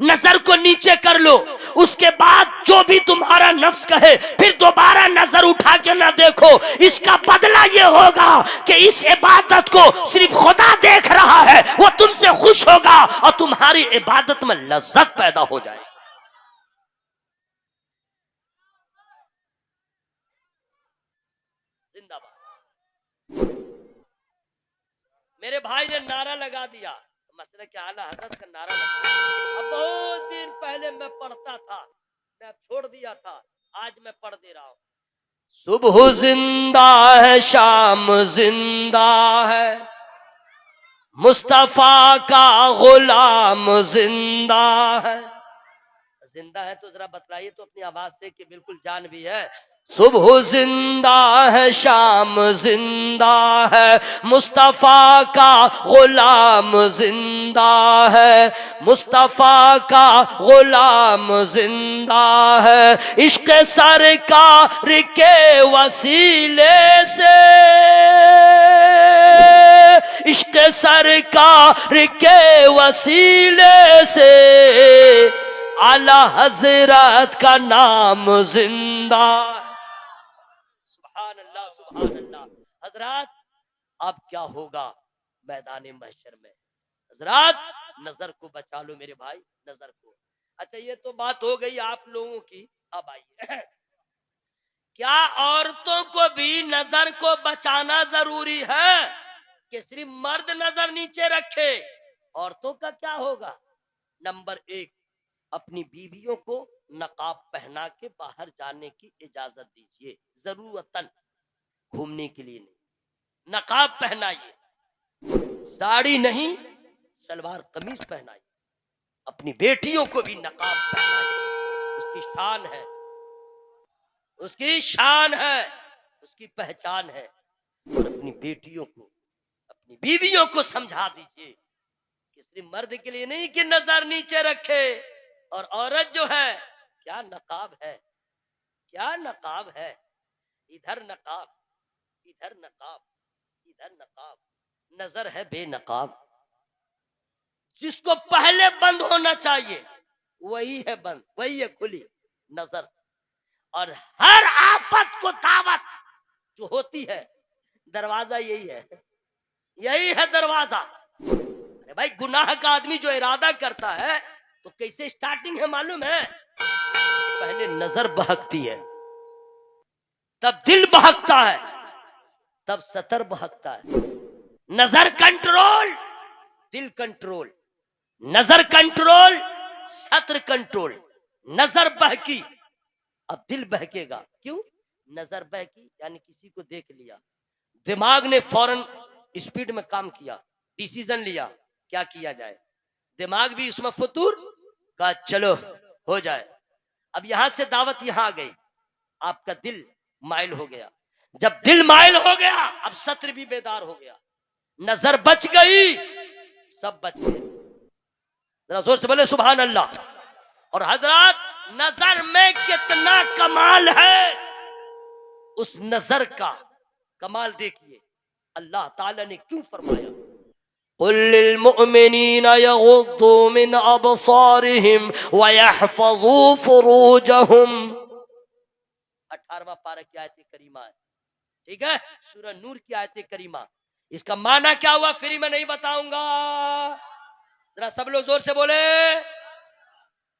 नजर को नीचे कर लो, उसके बाद जो भी तुम्हारा नफ्स कहे फिर दोबारा नजर उठा के ना देखो। इसका बदला ये होगा कि इस इबादत को सिर्फ खुदा देख रहा है, वो तुमसे खुश होगा और तुम्हारी इबादत में लज्जत पैदा हो जाए। जिंदाबाद। मेरे भाई ने नारा लगा दिया, मसले के आला हजरत का नारा लगा। अब बहुत दिन पहले मैं पढ़ता था, मैं छोड़ दिया था, आज मैं पढ़ दे रहा हूं। सुबह जिंदा है, शाम जिंदा है, मुस्तफा का गुलाम जिंदा है। जिंदा है तो जरा बतलाइए तो अपनी आवाज से कि बिल्कुल जान भी है। सुबह जिंदा है, शाम जिंदा है, मुस्तफा का गुलाम जिंदा है, मुस्तफा का गुलाम जिंदा है। इश्क सरकार के वसीले से, इश्क सरकार के वसीले से आला हजरत का नाम जिंदा। सुभान अल्लाह, सुभान अल्लाह। हजरत अब क्या होगा मैदान महशर में? हजरत नजर को बचा लो मेरे भाई, नजर को। अच्छा ये तो बात हो गई आप लोगों की। अब आइए, क्या औरतों को भी नजर को बचाना जरूरी है कि सिर्फ मर्द नजर नीचे रखे? औरतों का क्या होगा? नंबर एक, अपनी बीवियों को नकाब पहना के बाहर जाने की इजाजत दीजिए, जरूरतन, घूमने के लिए नहीं। नकाब पहनाइए, साड़ी नहीं, सलवार कमीज पहनाइए। अपनी बेटियों को भी नकाब पहनाइए, उसकी शान है, उसकी शान है, उसकी पहचान है। और अपनी बेटियों को, अपनी बीवियों को समझा दीजिए कि सिर्फ मर्द के लिए नहीं कि नजर नीचे रखे। और औरत जो है, क्या नकाब है, क्या नकाब है, इधर नकाब, इधर नकाब, इधर नकाब, नजर है बेनकाब। जिसको पहले बंद होना चाहिए वही है बंद, वही है खुली नजर। और हर आफत को दावत जो होती है, दरवाजा यही है, यही है दरवाजा। अरे भाई, गुनाह का आदमी जो इरादा करता है तो कैसे स्टार्टिंग है मालूम है? पहले नजर बहकती है, तब दिल बहकता है, तब सतर बहकता है। नजर कंट्रोल, दिल कंट्रोल, नजर कंट्रोल, सत्र कंट्रोल। नजर बहकी, अब दिल बहकेगा। क्यों? नजर बहकी यानी किसी को देख लिया, दिमाग ने फौरन स्पीड में काम किया, डिसीजन लिया क्या किया जाए। दिमाग भी उसमें फतूर का, चलो हो जाए। अब यहां से दावत यहां आ गई, आपका दिल माइल हो गया। जब दिल माइल हो गया, अब सत्र भी बेदार हो गया। नजर बच गई, सब बच गए। जरा जोर से बोले सुभान अल्लाह। और हजरत, नजर में कितना कमाल है, उस नजर का कमाल देखिए। अल्लाह ताला ने क्यों फरमाया, कुल लिल मुमिनीना यगुद्दू मिन अबसारिहिम व यहफज़ू फुरूजहुम। 18वां पारा की आयत करीमा है, ठीक है, सूरह नूर की आयत करीमा। इसका माना क्या हुआ फ्री में नहीं बताऊंगा, जरा सब लोग जोर से बोले।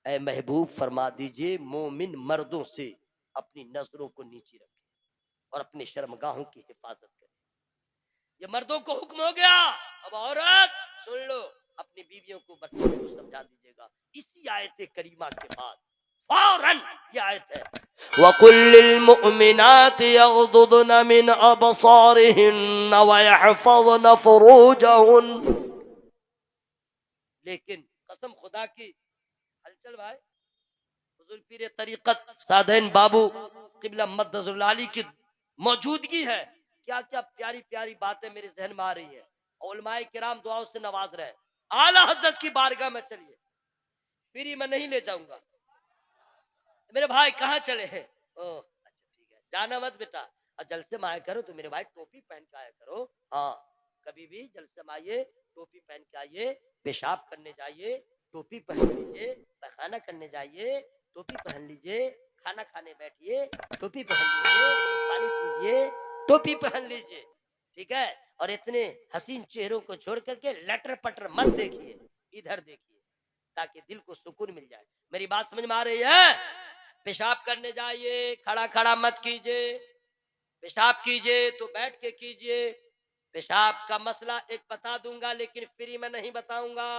ऐ महबूब फरमा दीजिए, मोमिन मर्दों से अपनी नजरों को नीचे रखें और अपने शर्मगाहों की हिफाजत करें। ये मर्दों को हुक्म हो गया। अब औरत सुन लो, अपनी बीवियों को, बच्चों को समझा दीजिएगा। इसी आयत करीमा के बाद फौरन ये आयत है, वकुल्लिल मुमिनाति यग़ुद्दुन मिन अबसारिहिन व यहफ़ज़न फुरूजहुन। लेकिन कसम खुदा की, हलचल भाई, हुजूर पीर तरीकत साधन बाबू किबला मद्दजुल आली की मौजूदगी है। क्या क्या प्यारी प्यारी बातें मेरे जहन में आ रही है। उलमाए किराम दुआओं से नवाज रहे। आला हजरत की बारगाह में चलिए, फ्री में नहीं ले जाऊंगा। मेरे भाई कहाँ चले हैं? ओह अच्छा ठीक है, जाना मत बेटा। और जलसे में आया करो तो मेरे भाई टोपी पहन के आया करो। हाँ, कभी भी जलसे में आइए टोपी पहन के आइए, पेशाब करने जाइए टोपी पहन लीजिए, पैखाना करने जाइए टोपी पहन लीजिए, खाना खाने बैठिए टोपी पहन लीजिए, पानी पीजिए टोपी पहन लीजिए, ठीक है। और इतने हसीन चेहरों को छोड़ करके लटर पटर मत देखिए, इधर देखिए ताकि दिल को सुकून मिल जाए। मेरी बात समझ में आ रही है? पेशाब करने जाइए, खड़ा खड़ा मत कीजिए। पेशाब कीजिए तो बैठ के कीजिए। पेशाब का मसला एक बता दूंगा, लेकिन फ्री में नहीं बताऊंगा।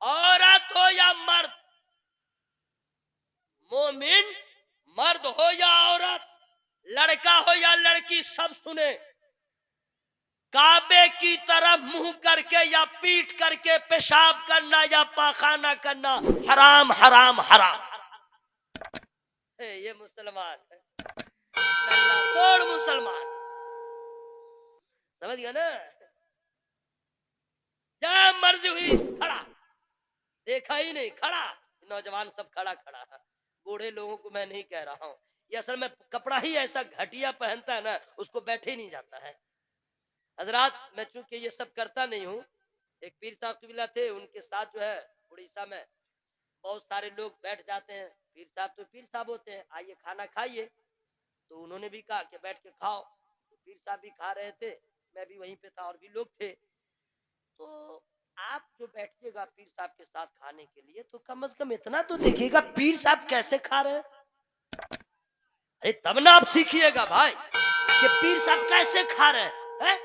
औरत हो या मर्द, मोमिन मर्द हो या औरत, लड़का हो या लड़की, सब सुने। काबे की तरफ मुंह करके या पीठ करके पेशाब करना या पाखाना करना हराम हराम हराम। ये मुसलमान तोड़ मुसलमान, समझ गया ना? जब मर्जी हुई खड़ा, देखा ही नहीं खड़ा। नौजवान सब खड़ा खड़ा, बूढ़े लोगों को मैं नहीं कह रहा हूँ। ये असल में कपड़ा ही ऐसा घटिया पहनता है ना, उसको बैठे नहीं जाता है। हजरात, मैं चूंकि ये सब करता नहीं हूँ, एक पीर साहब कबीला थे, उनके साथ जो है उड़ीसा में बहुत सारे लोग बैठ जाते हैं। पीर साहब तो पीर साहब होते हैं, आइए खाना खाइए। तो उन्होंने भी कहा कि बैठ के खाओ। तो पीर साहब भी खा रहे थे, मैं भी वहीं पे था और भी लोग थे। तो आप जो बैठिएगा पीर साहब के साथ खाने के लिए, तो कम से कम इतना तो देखिएगा पीर साहब कैसे खा रहे हैं। अरे तब ना आप सीखिएगा भाई कि पीर साहब कैसे खा रहे हैं।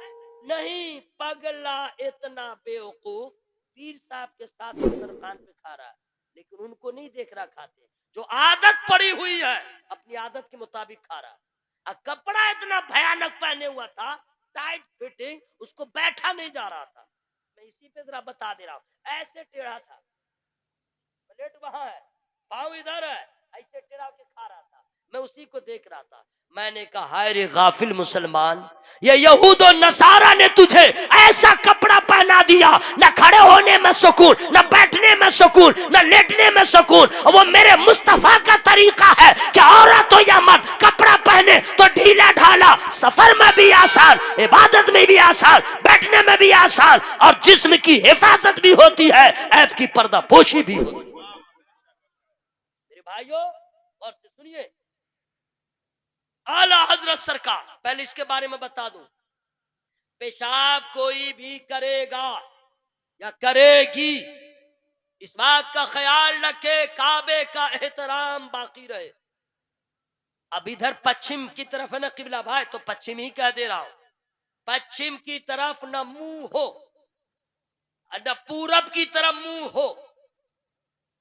नहीं, पगला इतना बेवकूफ, पीर साहब के साथ दस्तरखान पे खा रहा है, लेकिन उनको नहीं देख रहा खाते। जो आदत पड़ी हुई है अपनी आदत के मुताबिक खा रहा है। कपड़ा इतना भयानक पहने हुआ था, टाइट फिटिंग, उसको बैठा नहीं जा रहा था। मैं इसी पे जरा बता दे रहा हूँ। ऐसे टेढ़ा था, प्लेट वहां है, पाँव इधर है, ऐसे टेढ़ा के खा रहा था। मैं उसी को देख रहा था। मैंने कहा, हाय रे गाफिल मुसलमान, ये यहूद और नसारा ने तुझे ऐसा कपड़ा पहना दिया, न खड़े होने में सुकून, न बैठने में सुकून, न लेटने में सुकून। वो मेरे मुस्तफा का तरीका है कि औरत हो या मर्द कपड़ा पहने तो ढीला ढाला, सफर में भी आसान, इबादत में भी आसान, बैठने में भी आसान, और जिस्म की हिफाजत भी होती है, ऐब की पर्दा पोशी भी होती है। मेरे भाइयों और से सुनिए, आला हजरत सरकार, पहले इसके बारे में बता दूं, पेशाब कोई भी करेगा या करेगी, इस बात का ख्याल रखे काबे का एहतराम बाकी रहे। अब इधर पश्चिम की तरफ है ना किबला भाई, तो पश्चिम ही कह दे रहा हूं। पश्चिम की तरफ न मुंह हो न पूरब की तरफ मुंह हो,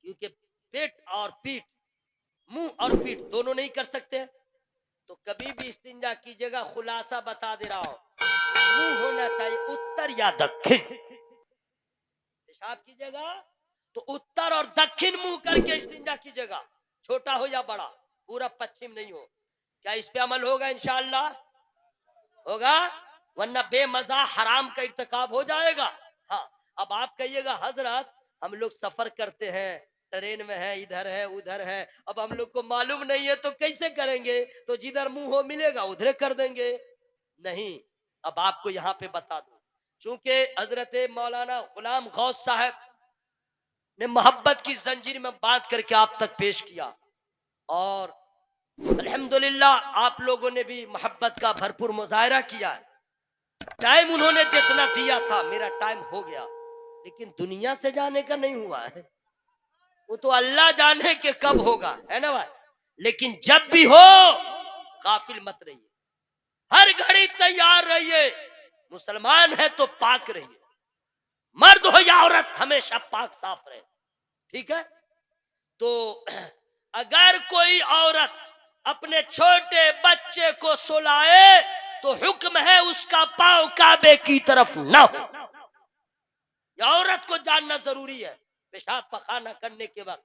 क्योंकि पेट और पीठ, मुंह और पीठ दोनों नहीं कर सकते। तो कभी भी इस्तिंजा कीजिएगा, खुलासा बता दे रहा हूं, मुंह होना चाहिए उत्तर या दक्षिण। पेशाब कीजिएगा तो उत्तर और दक्षिण मुंह करके इस्तिंजा कीजिएगा, छोटा हो या बड़ा, पूरा पश्चिम नहीं हो। क्या इस पे अमल होगा? इंशाअल्लाह होगा। वरना बेमजा हराम का इर्तिकाब हो जाएगा। हाँ, अब आप कहिएगा हजरत हम लोग सफर करते हैं, ट्रेन में है, इधर है उधर है, अब हम लोग को मालूम नहीं है तो कैसे करेंगे? तो जिधर मुंह हो मिलेगा उधर कर देंगे। नहीं, अब आपको यहाँ पे बता दूं, चूंकि हजरत मौलाना गुलाम गौस साहब ने मोहब्बत की जंजीर में बांध करके आप तक पेश किया, और अल्हम्दुलिल्लाह आप लोगों ने भी मोहब्बत का भरपूर मुजाहरा किया है। टाइम उन्होंने जितना दिया था, मेरा टाइम हो गया, लेकिन दुनिया से जाने का नहीं हुआ है, वो तो अल्लाह जाने के कब होगा, है ना भाई। लेकिन जब भी हो गाफिल मत रहिए, हर घड़ी तैयार रहिए। मुसलमान है तो पाक रहिए, मर्द हो या औरत हमेशा पाक साफ रहे, ठीक है। तो अगर कोई औरत अपने छोटे बच्चे को सुलाए तो हुक्म है उसका पांव काबे की तरफ ना हो। यह औरत को जानना जरूरी है। पेशाब पखाना करने के वक्त,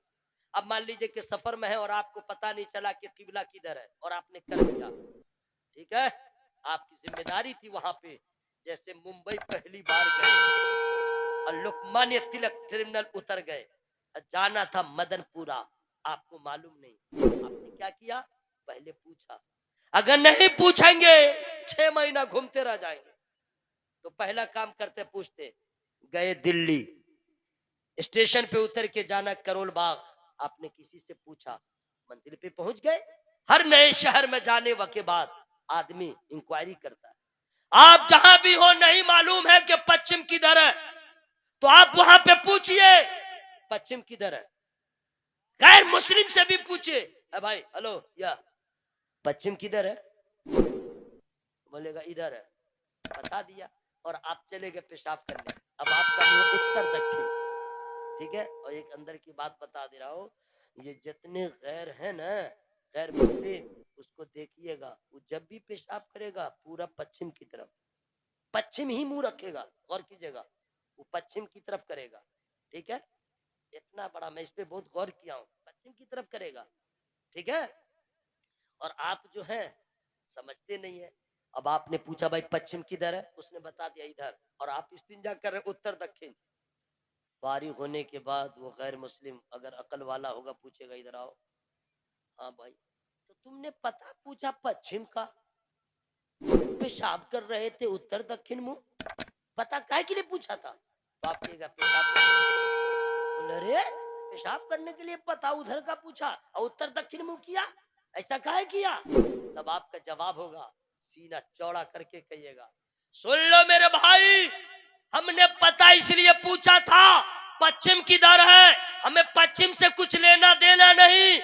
अब मान लीजिए कि सफर में है और आपको पता नहीं चला कि किबला किधर है और आपने कर दिया, ठीक है, आपकी जिम्मेदारी थी वहां पे। जैसे मुंबई पहली बार गए और लोकमान्य तिलक टर्मिनल उतर गए, जाना था मदनपुरा, आपको मालूम नहीं, आपने क्या किया? पहले पूछा। अगर नहीं पूछेंगे 6 महीना घूमते रह जाएंगे। तो पहला काम करते पूछते, गए दिल्ली, स्टेशन पे उतर के जाना करोल बाग, आपने किसी से पूछा, मंजिल पे पहुंच गए। हर नए शहर में जाने के बाद आदमी इंक्वायरी करता है। आप जहां भी हो नहीं मालूम है कि पश्चिम किधर है, तो आप वहां पे पूछिए पश्चिम किधर है। गैर मुस्लिम से भी पूछिए, भाई हेलो या पश्चिम किधर है, बोलेगा इधर है, बता दिया, और आप चले गए पेशाब करने। अब आपका मुंह उत्तर दक्षिण, ठीक है। और एक अंदर की बात बता दे रहा हूं, ये जितने गैर है ना, गैर मुस्लिम, उसको देखिएगा, वो जब भी पेशाब करेगा पूरा पश्चिम की तरफ, पश्चिम ही मुंह रखेगा, गौर कीजिएगा, वो पश्चिम की तरफ करेगा, ठीक है। इतना बड़ा, मैं इस पे बहुत गौर किया हूँ, पश्चिम की तरफ करेगा, ठीक है। और आप जो है समझते नहीं है। अब आपने पूछा भाई पश्चिम किधर है, उसने बता दिया इधर, और आप इस्तिंजा कर रहे उत्तर दक्षिण। फारिग होने के बाद वो गैर मुस्लिम अगर अकल वाला होगा पूछेगा, इधर आओ, हाँ भाई, तो तुमने पता पूछा पश्चिम का, पेशाब कर रहे थे उत्तर दक्षिण मुंह, पता काहे के लिए पूछा था? तो आप कहेगा पेशाब, बोले रे पेशाब करने के लिए पता उधर का पूछा और उत्तर दक्षिण मुंह किया, ऐसा काहे किया? तब आपका जवाब होगा, सीना चौड़ा करके कहिएगा, सुन लो मेरे भाई, हमने पता इसलिए पूछा था पश्चिम किधर है, हमें पश्चिम से कुछ लेना देना नहीं।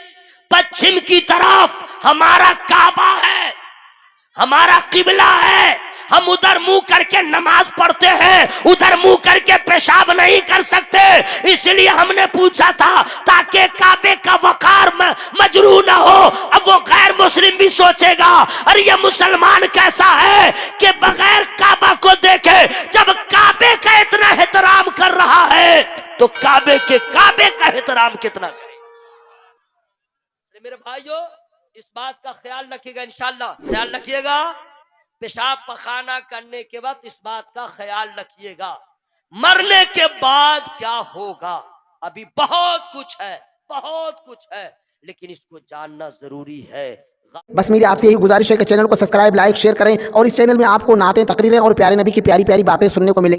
पश्चिम की तरफ हमारा काबा है, हमारा किबला है, हम उधर मुंह करके नमाज पढ़ते हैं, उधर मुंह करके पेशाब नहीं कर सकते, इसलिए हमने पूछा था ताकि काबे का वकार मजरू ना हो। अब वो गैर मुस्लिम भी सोचेगा, अरे ये मुसलमान कैसा है कि बगैर काबा को देखे, जब काबे का इतना एहतराम कर रहा है तो काबे का एहतराम कितना करे। मेरे भाइयों, इस बात का ख्याल रखिएगा, इंशाअल्लाह ख्याल रखिएगा। पेशाब पखाना करने के बाद इस बात का ख्याल रखिएगा, मरने के बाद क्या होगा अभी बहुत कुछ है, लेकिन इसको जानना जरूरी है। बस मेरी आपसे यही गुजारिश है कि चैनल को सब्सक्राइब, लाइक, शेयर करें, और इस चैनल में आपको नाते, तकरीरें और प्यारे नबी की प्यारी प्यारी बातें सुनने को मिलेंगी।